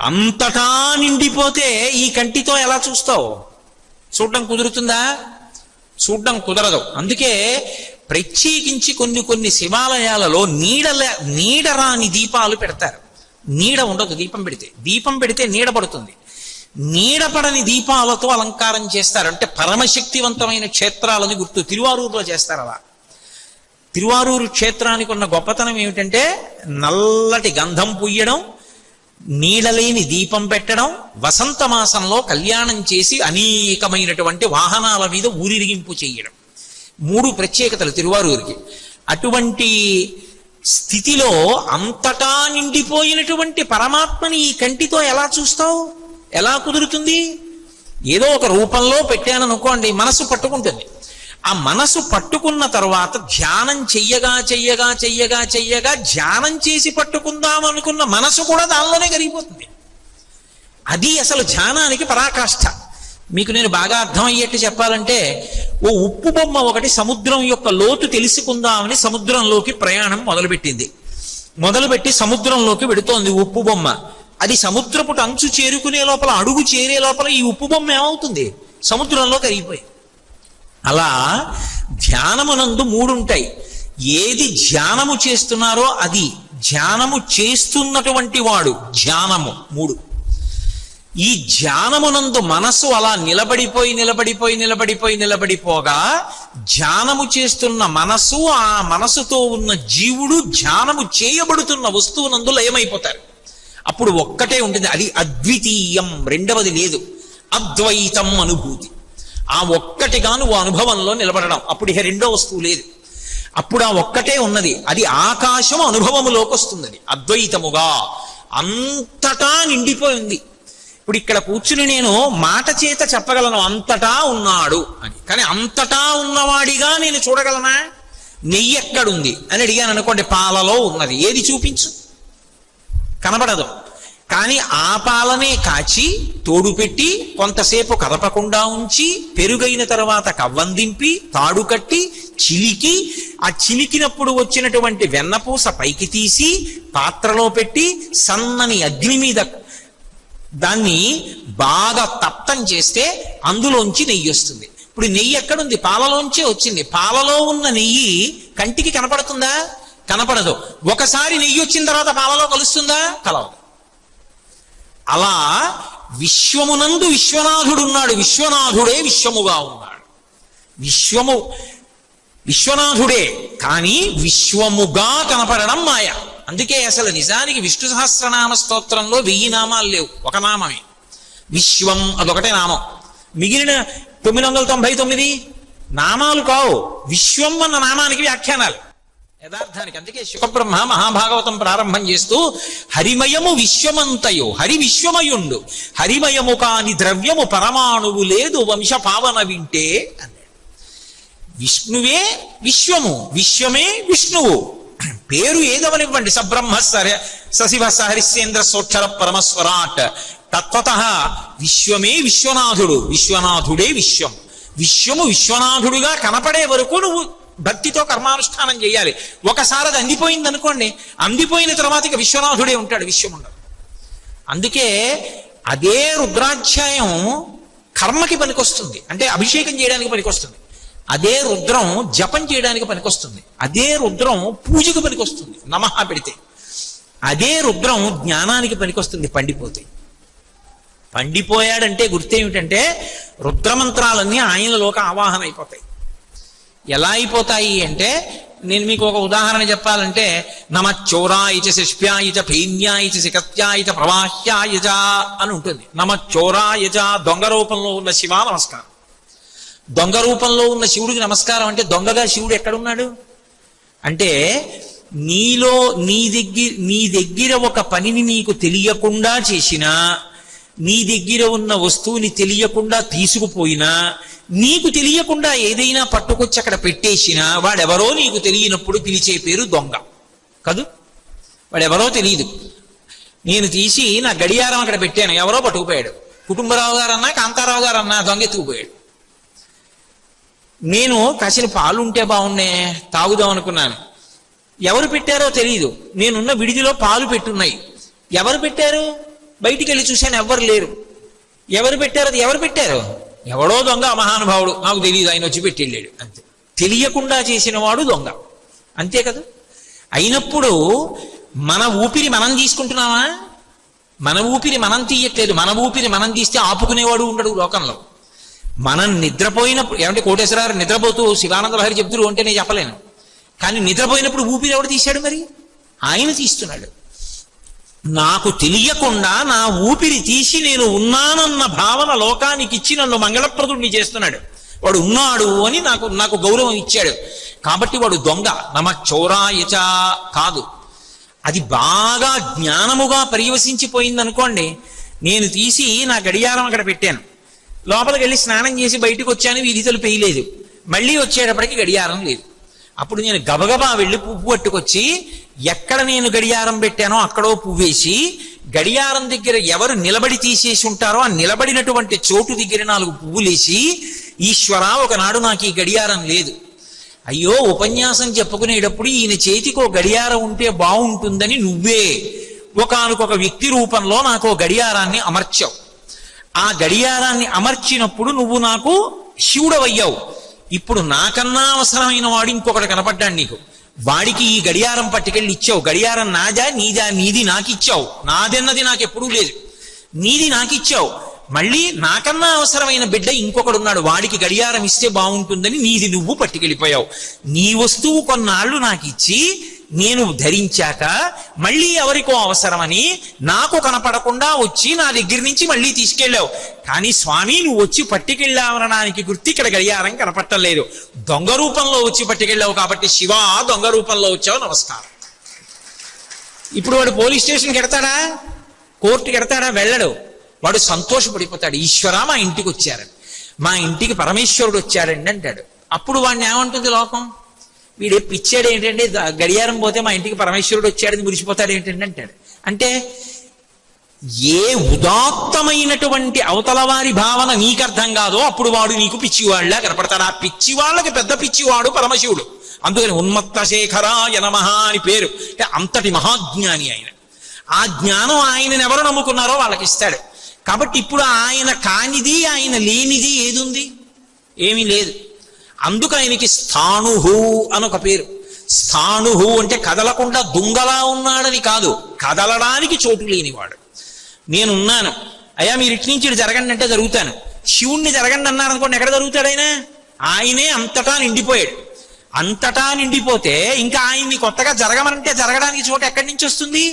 అంతటా నిండిపోతే ఈ కంటితో ఎలా చూస్తావు? చూడడం కుదురుతుందా? చూడడం కుదరదు. అందుకే ప్రత్యేకించి కొన్ని కొన్ని శివాలయాలలో నీడరాని దీపాలు పెడతారు. నీడ ఉండదు దీపం పెడితే నీడ పడుతుంది. నీడపడని దీపాలతో అలంకారం చేస్తారు. అంటే పరమశక్తివంతమైన క్షేత్రాలని గుర్తు. తిరువారూరులో చేస్తారు అలా. తిరువారూరు క్షేత్రానికి ఉన్న గొప్పతనం ఏమిటంటే నల్లటి గంధం పుయ్యడం, నీడలేని దీపం పెట్టడం, వసంత మాసంలో కళ్యాణం చేసి అనేకమైనటువంటి వాహనాల మీద ఊరిరిగింపు చేయడం. 3 ప్రత్యేకతలు తిరువారూరికి. అటువంటి స్థితిలో అంతటా నిండిపోయినటువంటి పరమాత్మని ఈ కంటితో ఎలా చూస్తావు? ఎలా కుదురుతుంది? ఏదో ఒక రూపంలో పెట్టాననుకోండి, మనసు పట్టుకుంటుంది. ఆ మనసు పట్టుకున్న తర్వాత ధ్యానం చెయ్యగా చెయ్యగా చెయ్యగా చెయ్యగా ధ్యానం చేసి పట్టుకుందాం అనుకున్న మనసు కూడా దానిలోనే కరిగిపోతుంది. అది అసలు ధ్యానానికి పరాకాష్ఠ. మీకు నేను బాగా అర్థమయ్యేట్టు చెప్పాలంటే, ఓ ఉప్పు బొమ్మ ఒకటి సముద్రం యొక్క లోతు తెలుసుకుందామని సముద్రంలోకి ప్రయాణం మొదలుపెట్టి సముద్రంలోకి వెడుతోంది ఉప్పు బొమ్మ. అది సముద్రపు అంచు చేరుకునే లోపల, అడుగు చేరే లోపల ఈ ఉప్పు బొమ్మ ఏమవుతుంది? సముద్రంలో కరిగిపోయి. అలా ధ్యానమునందు 3 ఉంటాయి. ఏది ధ్యానము చేస్తున్నారో అది, ధ్యానము చేస్తున్నటువంటి వాడు, ధ్యానము 3. ఈ ధ్యానమునందు మనసు అలా నిలబడిపోగా ధ్యానము చేస్తున్న మనసు, ఆ మనసుతో ఉన్న జీవుడు ధ్యానము చేయబడుతున్న వస్తువునందు లయమైపోతారు. అప్పుడు ఒక్కటే ఉంటుంది, అది అద్వితీయం, రెండవది లేదు. అద్వైతం అనుభూతి. ఆ ఒక్కటిగా నువ్వు అనుభవంలో నిలబడడం. అప్పుడు ఇక రెండో వస్తువు లేదు. అప్పుడు ఆ ఒక్కటే ఉన్నది. అది ఆకాశం అనుభవములోకి వస్తుంది. అది అద్వైతముగా అంతటా నిండిపోయింది. ఇప్పుడు ఇక్కడ కూర్చుని నేను మాట చేత చెప్పగలను అంతటా ఉన్నాడు అని. కానీ అంతటా ఉన్నవాడిగా నేను చూడగలనా? నెయ్యి ఎక్కడుంది అని అడిగాను అనుకోండి, పాలలో ఉన్నది. ఏది చూపించు? కనబడదు. కానీ ఆ పాలనే కాచి తోడు పెట్టి కొంతసేపు కదపకుండా ఉంచి, పెరుగైన తర్వాత కవ్వందింపి తాడు కట్టి చిలికి, ఆ చిలికినప్పుడు వచ్చినటువంటి వెన్నపూస పైకి తీసి పాత్రలో పెట్టి సన్నని అగ్ని మీద దాన్ని బాగా తప్తం చేస్తే అందులోంచి నెయ్యి వస్తుంది. ఇప్పుడు నెయ్యి ఎక్కడుంది? పాలలోంచే వచ్చింది. పాలలో ఉన్న నెయ్యి కంటికి కనపడుతుందా? కనపడదు. ఒకసారి నెయ్యి వచ్చిన తర్వాత పాలలో కలుస్తుందా? కలవదు. అలా విశ్వమునందు విశ్వనాథుడున్నాడు. విశ్వనాథుడే విశ్వముగా ఉన్నాడు. విశ్వనాథుడే, కానీ విశ్వముగా కనపడడం మాయ. అందుకే అసలు నిజానికి విష్ణు సహస్రనామ స్తోత్రంలో 1000 నామాలు లేవు, ఒక నామమే విశ్వం. అదొకటే నామం. మిగిలిన 999 నామాలు కావు. విశ్వం అన్న నామానికి వ్యాఖ్యానాలు యథార్థానికి. అందుకే శుకబ్రహ్మ మహాభాగవతం ప్రారంభం చేస్తూ హరిమయము విశ్వమంతయు, హరి విశ్వమయుండు, హరిమయము కాని ద్రవ్యము పరమాణువు లేదు వంశ పావన వింటే అన్నాడు. విష్ణువే విశ్వము, విశ్వమే విష్ణువు. పేరు ఏదవనివ్వండి, సబ్రహ్మ సశివ సహరిశ్చేంద్ర సోక్షర పరమస్వరాట్. తత్వత విశ్వమే విశ్వనాథుడు, విశ్వనాథుడే విశ్వం. విశ్వము విశ్వనాథుడుగా కనపడే వరకు నువ్వు భక్తితో కర్మానుష్ఠానం చేయాలి. ఒకసారి అది అందిపోయింది అనుకోండి, అందిపోయిన తర్వాత ఇక విశ్వనాథుడే ఉంటాడు, విశ్వం ఉండదు. అందుకే అదే రుద్రాధ్యాయం కర్మకి పనికొస్తుంది, అంటే అభిషేకం చేయడానికి పనికొస్తుంది. అదే రుద్రం జపం చేయడానికి పనికొస్తుంది. అదే రుద్రం పూజకు పనికొస్తుంది, నమః పెడితే. అదే రుద్రం జ్ఞానానికి పనికొస్తుంది పండిపోయాడంటే గుర్తేమిటంటే రుద్రమంత్రాలన్నీ ఆయనలోకి ఆవాహన అయిపోతాయి. ఎలా అయిపోతాయి అంటే, నేను మీకు ఒక ఉదాహరణ చెప్పాలంటే, నమచ్చోరాయచ శిష్ప్యాయచ ఫైన్యాయచ శిఖత్యాయచ ప్రవాహ్యాయచ అని ఉంటుంది. నమచ్చోరాయచ దొంగ రూపంలో ఉన్న శివ నమస్కారం. దొంగ రూపంలో ఉన్న శివుడికి నమస్కారం అంటే, దొంగగా శివుడు ఎక్కడున్నాడు అంటే, నీ దగ్గర ఒక పనిని నీకు తెలియకుండా చేసినా, నీ దగ్గర ఉన్న వస్తువుని తెలియకుండా తీసుకుపోయినా, నీకు తెలియకుండా ఏదైనా పట్టుకొచ్చి అక్కడ పెట్టేసినా, వాడెవరో నీకు తెలియనప్పుడు పిలిచే పేరు దొంగ కాదు. వాడెవరో తెలియదు. నేను తీసి నా గడియారం అక్కడ పెట్టాను, ఎవరో పట్టుకుపోయాడు. కుటుంబరావు గారన్నా కాంతారావు గారన్నా దొంగ ఎత్తుకుపోయాడు. నేను కాసిన పాలు ఉంటే బాగున్నే తాగుదాం అనుకున్నాను. ఎవరు పెట్టారో తెలియదు. నేనున్న విడిదిలో పాలు పెట్టున్నాయి. ఎవరు పెట్టారు? బయటికి వెళ్ళి చూశాను, ఎవ్వరు లేరు. ఎవరు పెట్టారు? అది ఎవరు పెట్టారు? ఎవడో దొంగ మహానుభావుడు, నాకు తెలియదు, ఆయన వచ్చి పెట్టి వెళ్ళాడు అంతే. తెలియకుండా చేసిన వాడు దొంగ, అంతే కదా. అయినప్పుడు మన ఊపిరి మనం తీసుకుంటున్నామా? మన ఊపిరి మనం తీయట్లేదు. మన ఊపిరి మనం తీస్తే ఆపుకునేవాడు ఉండడు లోకంలో. మనం నిద్రపోయినప్పుడు, ఏమంటే కోటేశ్వరరావు నిద్రపోతూ శివానంద లహరి చెప్తురు అంటే నేను చెప్పలేను, కానీ నిద్రపోయినప్పుడు ఊపిరి ఎవడు తీశాడు? మరి ఆయన తీస్తున్నాడు. నాకు తెలియకుండా నా ఊపిరి తీసి నేను ఉన్నానన్న భావన లోకానికి ఇచ్చి నన్ను మంగళప్రదుడిని చేస్తున్నాడు. వాడు ఉన్నాడు అని నాకు గౌరవం ఇచ్చాడు. కాబట్టి వాడు దొంగ. నమ చౌరాయచ కాదు. అది బాగా జ్ఞానముగా పర్యవసించిపోయింది అనుకోండి. నేను తీసి నా గడియారం అక్కడ పెట్టాను, లోపలికి వెళ్ళి స్నానం చేసి బయటకు వచ్చాను, వీధి తలుపు వేయలేదు, మళ్ళీ వచ్చేటప్పటికి గడియారం లేదు. అప్పుడు నేను గబగబా వెళ్ళి పువ్వు పట్టుకొచ్చి ఎక్కడ నేను గడియారం పెట్టానో అక్కడో పువ్వేసి, గడియారం దగ్గర ఎవరు నిలబడి తీసేసి ఉంటారో ఆ నిలబడినటువంటి చోటు దగ్గర 4 పువ్వులేసి, ఈశ్వర ఒకనాడు నాకు ఈ గడియారం లేదు, అయ్యో ఉపన్యాసం చెప్పుకునేటప్పుడు ఈయన చేతికో గడియారం ఉంటే బాగుంటుందని నువ్వే ఒకానొక వ్యక్తి రూపంలో నాకు గడియారాన్ని అమర్చావు. ఆ గడియారాన్ని అమర్చినప్పుడు నువ్వు నాకు శివుడవయ్యావు. ఇప్పుడు నాకన్నా అవసరమైన వాడు ఇంకొకటి కనపడ్డాడు నీకు, వాడికి ఈ గడియారం పట్టుకెళ్ళి ఇచ్చావు. గడియారం నాదా నీదా? నీది నాకు ఇచ్చావు. నాదన్నది నాకు ఎప్పుడూ లేదు, నీది నాకు ఇచ్చావు. మళ్ళీ నాకన్నా అవసరమైన బిడ్డ ఇంకొకడున్నాడు, వాడికి గడియారం ఇస్తే బాగుంటుందని నీది నువ్వు పట్టుకెళ్ళిపోయావు. నీ వస్తువు కొన్నాళ్ళు నాకు ఇచ్చి నేను ధరించాక మళ్ళీ ఎవరికో అవసరమని నాకు కనపడకుండా వచ్చి నా దగ్గర నుంచి మళ్ళీ తీసుకెళ్ళావు. కానీ స్వామి నువ్వు వచ్చి పట్టుకెళ్ళావనడానికి గుర్తు ఇక్కడ గడియారం కనపట్టలేదు. దొంగ రూపంలో వచ్చి పట్టుకెళ్ళావు కాబట్టి శివ దొంగ రూపంలో వచ్చావు, నమస్కారం. ఇప్పుడు వాడు పోలీస్ స్టేషన్కి ఎడతాడా, కోర్టుకి ఎడతాడా? వెళ్ళడు. వాడు సంతోషపడిపోతాడు, ఈశ్వర మా ఇంటికి వచ్చారని, మా ఇంటికి పరమేశ్వరుడు వచ్చాడండి అంటాడు. అప్పుడు వాడిని ఏమంటుంది లోకం? వీడే పిచ్చాడు ఏంటంటే, గడియారం పోతే మా ఇంటికి పరమేశ్వరుడు వచ్చాడని మురిసిపోతాడు ఏంటంటే అంటాడు. అంటే ఏ ఉదాత్తమైనటువంటి అవతలవారి భావన నీకు అర్థం కాదో అప్పుడు వాడు నీకు పిచ్చివాళ్ళ కనపడతాడు. ఆ పిచ్చివాళ్ళకి పెద్ద పిచ్చివాడు పరమశివుడు. అందుకని ఉన్మత్త శేఖరాయ నమః అని పేరు. అంతటి మహాజ్ఞాని ఆయన. ఆ జ్ఞానం ఆయనను ఎవరు నమ్ముకున్నారో వాళ్ళకి ఇస్తాడు. కాబట్టి ఇప్పుడు ఆయన కానిది, ఆయన లేనిది ఏదుంది? ఏమీ లేదు. అందుకు ఆయనకి స్థాణుహు అనొక పేరు. స్థాణుహు అంటే కదలకుండా దుంగలా ఉన్నాడని కాదు, కదలడానికి చోటు లేనివాడు. నేనున్నాను, అయ్యా మీరు ఇటు నుంచి ఇటు జరగండి అంటే జరుగుతాను. శివుణ్ణి జరగండి అన్నారు అనుకోండి, ఎక్కడ జరుగుతాడు ఆయన? ఆయనే అంతటా నిండిపోయాడు. అంతటా నిండిపోతే ఇంకా ఆయన్ని కొత్తగా జరగమనంటే జరగడానికి చోటు ఎక్కడి నుంచి వస్తుంది?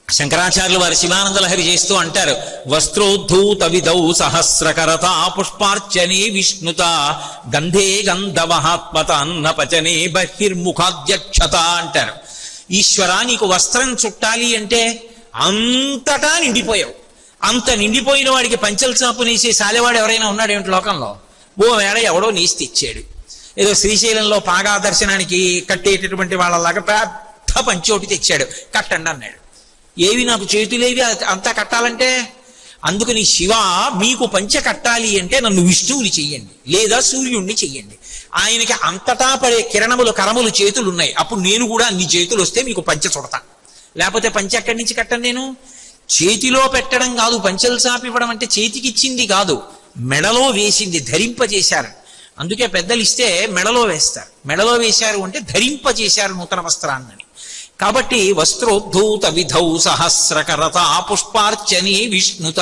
శంకరాచార్యులు వారి శివానంద లహరి చేస్తూ అంటారు, వస్త్రోద్ధూత విధౌ సహస్రకరత పుష్పార్చనే విష్ణుత గంధే గంధవహాత్మత అన్న పచనే బహిర్ముఖాధ్యక్షత అంటారు. ఈశ్వర నీకు వస్త్రం చుట్టాలి అంటే అంతటా నిండిపోయావు. అంత నిండిపోయిన వాడికి పంచల చాపు నేసే సాలెవాడు ఎవరైనా ఉన్నాడు ఏమిటి లోకంలో? ఓ వేళ ఎవడో నేసి తెచ్చాడు. ఏదో శ్రీశైలంలో పాగా దర్శనానికి కట్టేటటువంటి వాళ్ళలాగా పెద్ద పంచోటి తెచ్చాడు, కట్టండి అన్నాడు. ఏవి నాకు చేతులేవి అంతా కట్టాలంటే? అందుకని శివ మీకు పంచ కట్టాలి అంటే నన్ను విష్ణువుని చెయ్యండి, లేదా సూర్యుణ్ణి చెయ్యండి. ఆయనకి అంతటా పడే కిరణములు కరములు చేతులు ఉన్నాయి. అప్పుడు నేను కూడా అన్ని చేతులు వస్తే మీకు పంచ చుడతా. లేకపోతే పంచ ఎక్కడి నుంచి కట్టను నేను? చేతిలో పెట్టడం కాదు, పంచలు చాపివ్వడం అంటే చేతికి ఇచ్చింది కాదు, మెడలో వేసింది, ధరింపజేశారు. అందుకే పెద్దలు ఇస్తే మెడలో వేస్తారు. మెడలో వేశారు అంటే ధరింపజేశారు నూతన వస్త్రాన్ని. కాబట్టి వస్త్రోద్ధూత విధౌ సహస్రకరత పుష్పార్చనే విష్ణుత,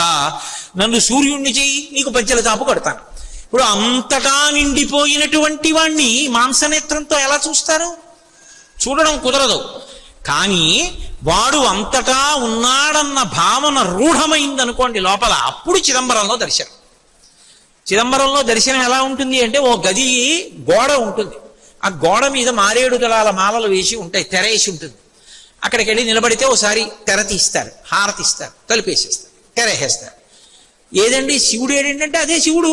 నన్ను సూర్యుణ్ణి చెయ్యి, నీకు పంచల చాపు కడతాను. ఇప్పుడు అంతటా నిండిపోయినటువంటి వాణ్ణి మాంసనేత్రంతో ఎలా చూస్తారు? చూడడం కుదరదు. కానీ వాడు అంతటా ఉన్నాడన్న భావన రూఢమైందనుకోండి లోపల, అప్పుడు చిదంబరంలో దర్శనం. చిదంబరంలో దర్శనం ఎలా ఉంటుంది అంటే, ఓ గది గోడ ఉంటుంది, ఆ గోడ మీద మారేడు దళాల మాలలు వేసి ఉంటాయి, తెరేసి ఉంటుంది. అక్కడికి వెళ్ళి నిలబడితే ఓసారి తెర తీస్తారు, హారతి ఇస్తారు, తలుపేసేస్తారు, తెరేసేస్తారు. ఏదండి శివుడు ఏడేంటంటే అదే శివుడు.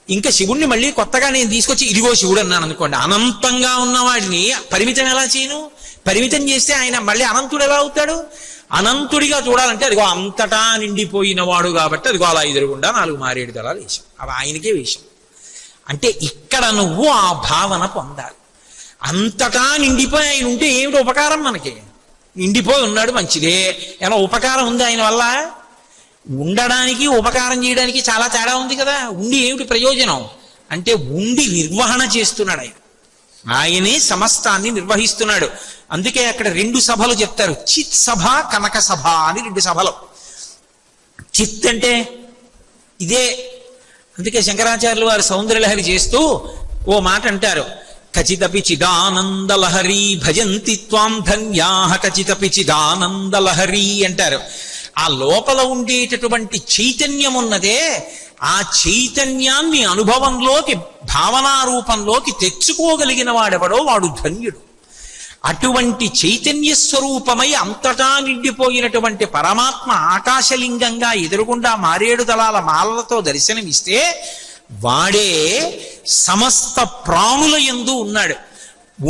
ఇంకా శివుణ్ణి మళ్ళీ కొత్తగా నేను తీసుకొచ్చి ఇదిగో శివుడు అన్నాను అనుకోండి, అనంతంగా ఉన్నవాడిని పరిమితం ఎలా చేయను? పరిమితం చేస్తే ఆయన మళ్ళీ అనంతుడు ఎలా అవుతాడు? అనంతుడిగా చూడాలంటే అదిగో అంతటా నిండిపోయిన వాడు కాబట్టి అదిగో అలా ఎదురుగుండా 4 మారేడు దళాలు వేశాం, అవి ఆయనకే వేశాం. అంటే ఇక్కడ నువ్వు ఆ భావన పొందాలి. అంతటా నిండిపోయి ఆయన ఉంటే ఏమిటి ఉపకారం? మనకి నిండిపోయి ఉన్నాడు మంచిదే, ఏమన్నా ఉపకారం ఉంది ఆయన వల్ల? ఉండడానికి ఉపకారం చేయడానికి చాలా తేడా ఉంది కదా. ఉండి ఏమిటి ప్రయోజనం అంటే ఉండి నిర్వహణ చేస్తున్నాడు ఆయన. ఆయనే సమస్తాన్ని నిర్వహిస్తున్నాడు. అందుకే అక్కడ 2 సభలు చెప్తారు, చిత్ సభ కనక సభ అని 2 సభలు. చిత్ అంటే ఇదే. అందుకే శంకరాచార్యులు వారు సౌందర్యలహరి చేస్తూ ఓ మాట అంటారు, ఖచ్చితపి చిదానందలహరి భజంతి త్వాం ధన్యాః ఖచ్చితపి చిదానందలహరి అంటారు. ఆ లోపల ఉండేటటువంటి చైతన్యం ఉన్నదే, ఆ చైతన్యాన్ని అనుభవంలోకి భావనా రూపంలోకి తెచ్చుకోగలిగిన వాడెవడో వాడు ధన్యుడు. అటువంటి చైతన్య స్వరూపమై అంతటా నిండిపోయినటువంటి పరమాత్మ ఆకాశలింగంగా ఎదురుగుండా మారేడు దళాల మాలలతో దర్శనమిస్తే వాడే సమస్త ప్రాణుల యందు ఉన్నాడు.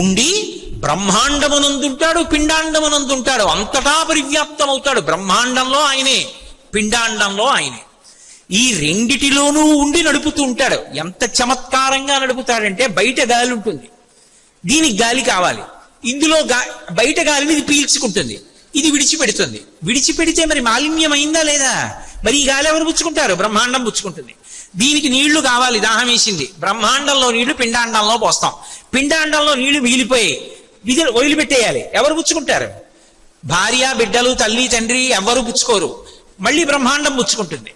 ఉండి బ్రహ్మాండమునందుంటాడు, పిండాండమునందుంటాడు, అంతటా పరివ్యాప్తమవుతాడు. బ్రహ్మాండంలో ఆయనే, పిండాండంలో ఆయనే. ఈ రెండిటిలోనూ ఉండి నడుపుతూ ఉంటాడు. ఎంత చమత్కారంగా నడుపుతాడంటే, బయట గాలి ఉంటుంది, దీనికి గాలి కావాలి, ఇందులో బయట గాలిని ఇది పీల్చుకుంటుంది, ఇది విడిచిపెడుతుంది. విడిచిపెడితే మరి మాలిన్యం అయిందా లేదా? మరి ఈ గాలి ఎవరు పుచ్చుకుంటారు? బ్రహ్మాండం పుచ్చుకుంటుంది. దీనికి నీళ్లు కావాలి, దాహం వేసింది, బ్రహ్మాండంలో నీళ్లు పిండాండంలో పోస్తాం, పిండాండంలో నీళ్లు మిగిలిపోయి ఇది వదిలిపెట్టేయాలి, ఎవరు పుచ్చుకుంటారు? భార్య బిడ్డలు తల్లి తండ్రి ఎవరు పుచ్చుకోరు, మళ్ళీ బ్రహ్మాండం పుచ్చుకుంటుంది.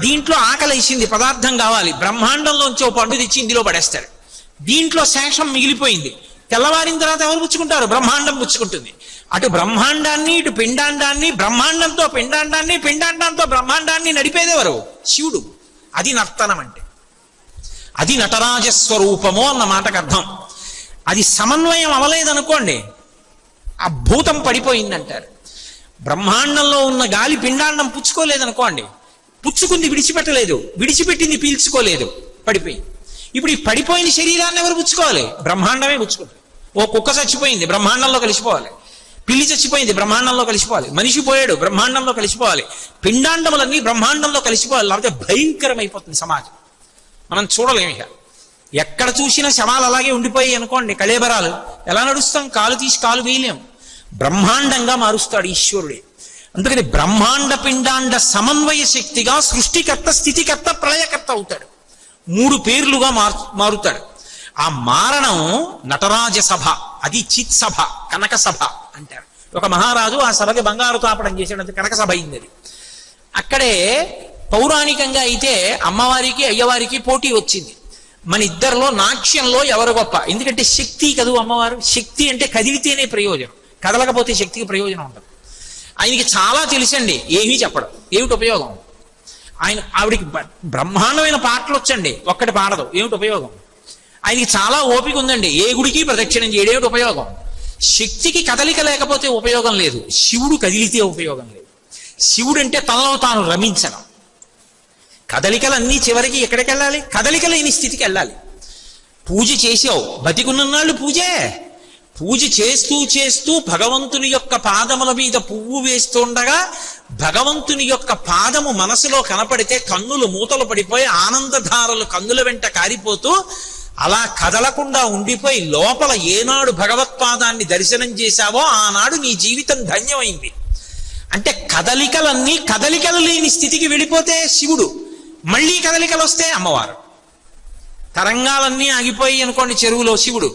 దీంట్లో ఆకలి వేసింది, పదార్థం కావాలి, బ్రహ్మాండంలోంచి ఓ పండు తెచ్చి ఇందులో పడేస్తారు. దీంట్లో శేషం మిగిలిపోయింది, తెల్లవారిన తర్వాత ఎవరు పుచ్చుకుంటారు? బ్రహ్మాండం పుచ్చుకుంటుంది. అటు బ్రహ్మాండాన్ని ఇటు పిండాండాన్ని, బ్రహ్మాండంతో పిండాండాన్ని, పిండాండంతో బ్రహ్మాండాన్ని నడిపేదెవరు? శివుడు. అది నర్తనం అంటే, అది నటరాజస్వరూపము అన్న మాటకు అర్థం. అది సమన్వయం అవలేదనుకోండి, ఆ భూతం పడిపోయిందంటారు. బ్రహ్మాండంలో ఉన్న గాలి పిండాండం పుచ్చుకోలేదనుకోండి, పుచ్చుకుంది విడిచిపెట్టలేదు, విడిచిపెట్టింది పీల్చుకోలేదు, పడిపోయింది. ఇప్పుడు ఈ పడిపోయిన శరీరాన్ని ఎవరు పుచ్చుకోవాలి? బ్రహ్మాండమే పుచ్చుకుంటుంది. ఓ కుక్క చచ్చిపోయింది, బ్రహ్మాండంలో కలిసిపోవాలి. పిల్లి చచ్చిపోయింది, బ్రహ్మాండంలో కలిసిపోవాలి. మనిషి పోయాడు, బ్రహ్మాండంలో కలిసిపోవాలి. పిండాండములన్నీ బ్రహ్మాండంలో కలిసిపోవాలి, లేకపోతే భయంకరమైపోతుంది సమాజం. మనం చూడలేము. ఇక ఎక్కడ చూసినా శవాలు అలాగే ఉండిపోయి అనుకోండి, కళేబరాలు, ఎలా నడుస్తాం? కాలు తీసి కాలు వేయలేం. బ్రహ్మాండంగా మారుస్తాడు ఈశ్వరుడే. అందుకని బ్రహ్మాండ పిండాండ సమన్వయ శక్తిగా సృష్టికర్త, స్థితికర్త, ప్రళయకర్త అవుతాడు. 3 పేర్లుగా మారుతాడు. ఆ మారణం నటరాజ సభ, అది చిత్ సభ, కనక సభ అంటారు. ఒక మహారాజు ఆ సభకి బంగారు తాపడం చేశాడు, అది కనక సభ అయింది. అది అక్కడే పౌరాణికంగా అయితే అమ్మవారికి అయ్యవారికి పోటీ వచ్చింది. మన ఇద్దరిలో నాట్యంలో ఎవరు గొప్ప? ఎందుకంటే శక్తి కదూ అమ్మవారు. శక్తి అంటే కదిలితేనే ప్రయోజనం, కదలకపోతే శక్తికి ప్రయోజనం ఉండదు. ఆయనకి చాలా తెలుసండి, ఏమీ చెప్పడం, ఏమిటి ఉపయోగం? ఆవిడికి బ్రహ్మాండమైన పాటలు వచ్చండి, ఒక్కటి పాడదు, ఏమిటి ఉపయోగం? ఆయనకి చాలా ఓపిక ఉందండి, ఏ గుడికి ప్రదక్షిణం చేయడం, ఏమిటి ఉపయోగం? శక్తికి కదలిక లేకపోతే ఉపయోగం లేదు, శివుడు కదిలితే ఉపయోగం లేదు. శివుడు అంటే తనలో తాను రమించడం. కదలికలన్నీ చివరికి ఎక్కడికి వెళ్ళాలి? కదలిక లేని స్థితికి వెళ్ళాలి. పూజ చేసావు, బతికున్ననాళ్ళు పూజే. పూజ చేస్తూ చేస్తూ భగవంతుని యొక్క పాదముల మీద పువ్వు వేస్తుండగా భగవంతుని యొక్క పాదము మనసులో కనపడితే కన్నులు మూతలు పడిపోయి ఆనందధారలు కన్నుల వెంట కారిపోతూ అలా కదలకుండా ఉండిపోయి లోపల ఏనాడు భగవత్పాదాన్ని దర్శనం చేశావో ఆనాడు నీ జీవితం ధన్యమైంది. అంటే కదలికలన్నీ కదలికలు లేని స్థితికి వెళ్ళిపోతే శివుడు, మళ్ళీ కదలికలు వస్తే అమ్మవారు. తరంగాలన్నీ ఆగిపోయి అనుకోండి చెరువులో, శివుడు.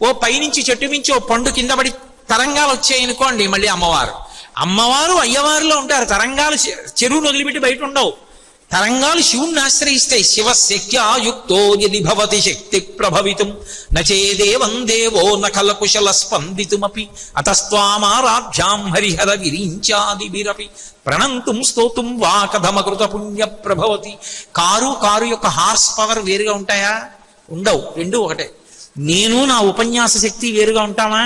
ఓ పైనుంచి చెట్టు మించి ఓ పండు కింద పడి తరంగాలు వచ్చాయి అనుకోండి, మళ్ళీ అమ్మవారు. అమ్మవారు అయ్యవారిలో ఉంటారు, తరంగాలు చెరువును వదిలిపెట్టి బయట ఉండవు. తరంగాలు శివుణ్ణి ఆశ్రయిస్తాయి. శివశక్త్యాయుక్తో యది భవతి శక్తి ప్రభవితుం నచేదేవం దేవో నఖల కుశల స్పందితుమపి అతస్త్వామారాధ్యాం హరిహర విరించాదిభిరపి ప్రణంతుం స్తోతుం వా కథమకృత పుణ్య ప్రభవతి. కారు యొక్క హార్స్ పవర్ వేరుగా ఉంటాయా? ఉండవు, రెండు ఒకటే. నేను నా ఉపన్యాస శక్తి వేరుగా ఉంటామా?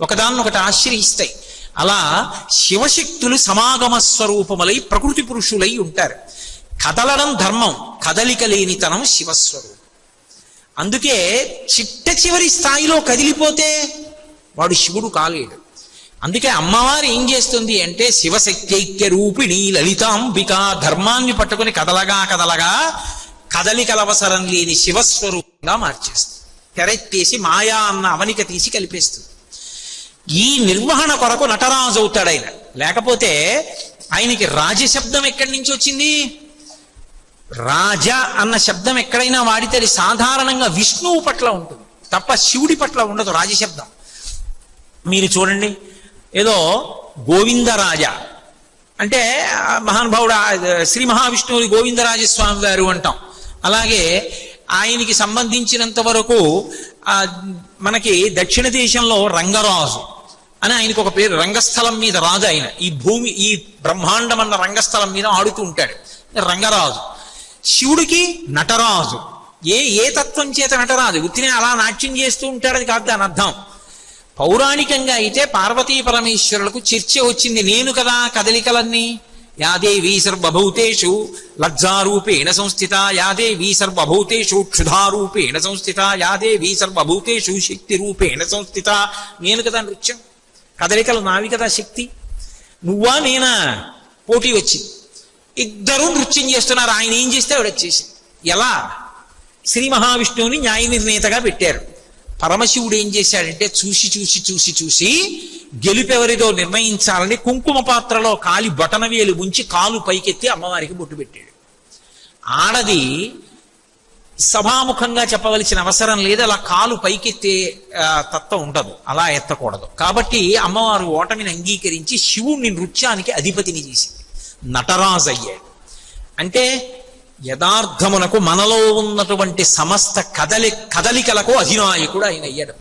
ఒకదాన్నొకటి ఆశ్రయిస్తాయి. అలా శివశక్తులు సమాగమ స్వరూపములై ప్రకృతి పురుషులై ఉంటారు. కదలడం ధర్మం, కదలిక లేనితనం శివస్వరూపం. అందుకే చిట్ట చివరి స్థాయిలో కదిలిపోతే వాడు శివుడు కాలేడు. అందుకే అమ్మవారు ఏం చేస్తుంది అంటే శివశక్తైక్య రూపిణి లలితాంబిక, ధర్మాన్ని పట్టుకుని కదలగా కదలికల అవసరం లేని శివస్వరూపంగా మార్చేస్తుంది. తెరెత్తేసి మాయా అన్న అవనిక తీసి కలిపేస్తుంది. ఈ నిర్వహణ కొరకు నటరాజు అవుతాడు ఆయన. లేకపోతే ఆయనకి రాజశబ్దం ఎక్కడి నుంచి వచ్చింది? రాజ అన్న శబ్దం ఎక్కడైనా వాడితే అది సాధారణంగా విష్ణువు పట్ల ఉంటుంది తప్ప శివుడి పట్ల ఉండదు రాజశబ్దం. మీరు చూడండి, ఏదో గోవిందరాజ అంటే మహానుభావుడు శ్రీ మహావిష్ణువుని గోవిందరాజస్వామి వారు అంటాం. అలాగే ఆయనకి సంబంధించినంత వరకు మనకి దక్షిణ దేశంలో రంగరాజు అని ఆయనకు ఒక పేరు. రంగస్థలం మీద రాజు ఆయన. ఈ బ్రహ్మాండం అన్న రంగస్థలం మీద ఆడుతూ ఉంటాడు, రంగరాజు. శివుడికి నటరాజు. ఏ తత్వం చేత నటరాజు? ఉత్తినే అలా నాట్యం చేస్తూ ఉంటాడని కాదు దాని అర్థం. పౌరాణికంగా అయితే పార్వతీ పరమేశ్వరులకు చర్చ వచ్చింది. నేను కదా కదలికలన్నీ. యాదేవీ సర్వభూతేషు లజ్జారూపేణ సంస్థిత, యాదేవీ సర్వభూతేషు క్షుధారూపేణ సంస్థిత, యాదేవీ సర్వభూతేషు శక్తి రూపేణ సంస్థిత. నేను కదా నృత్యం, కదలికలు నావి కదా శక్తి. నువ్వా నేనా? పోటీ వచ్చి ఇద్దరూ నృత్యం చేస్తున్నారు. ఆయన ఏం చేస్తే ఆవిడ వచ్చేసి. ఎలా? శ్రీ మహావిష్ణువుని న్యాయ నిర్ణేతగా పెట్టారు. పరమశివుడు ఏం చేశాడంటే చూసి గెలుపెవరిదో నిర్ణయించాలని కుంకుమ పాత్రలో కాలి బొటనవేలు ఉంచి కాలు పైకెత్తి అమ్మవారికి బొట్టు పెట్టాడు. ఆడది సభాముఖంగా చెప్పవలసిన అవసరం లేదు, అలా కాలు పైకెత్తే తత్వం ఉండదు, అలా ఎత్తకూడదు. కాబట్టి అమ్మవారు ఓటమిని అంగీకరించి శివుణ్ణి నృత్యానికి అధిపతిని చేసింది, నటరాజు అయ్యాడు. అంటే యథార్థమునకు మనలో ఉన్నటువంటి సమస్త కదలికలకు అధినాయకుడు ఆయన అయ్యాడు.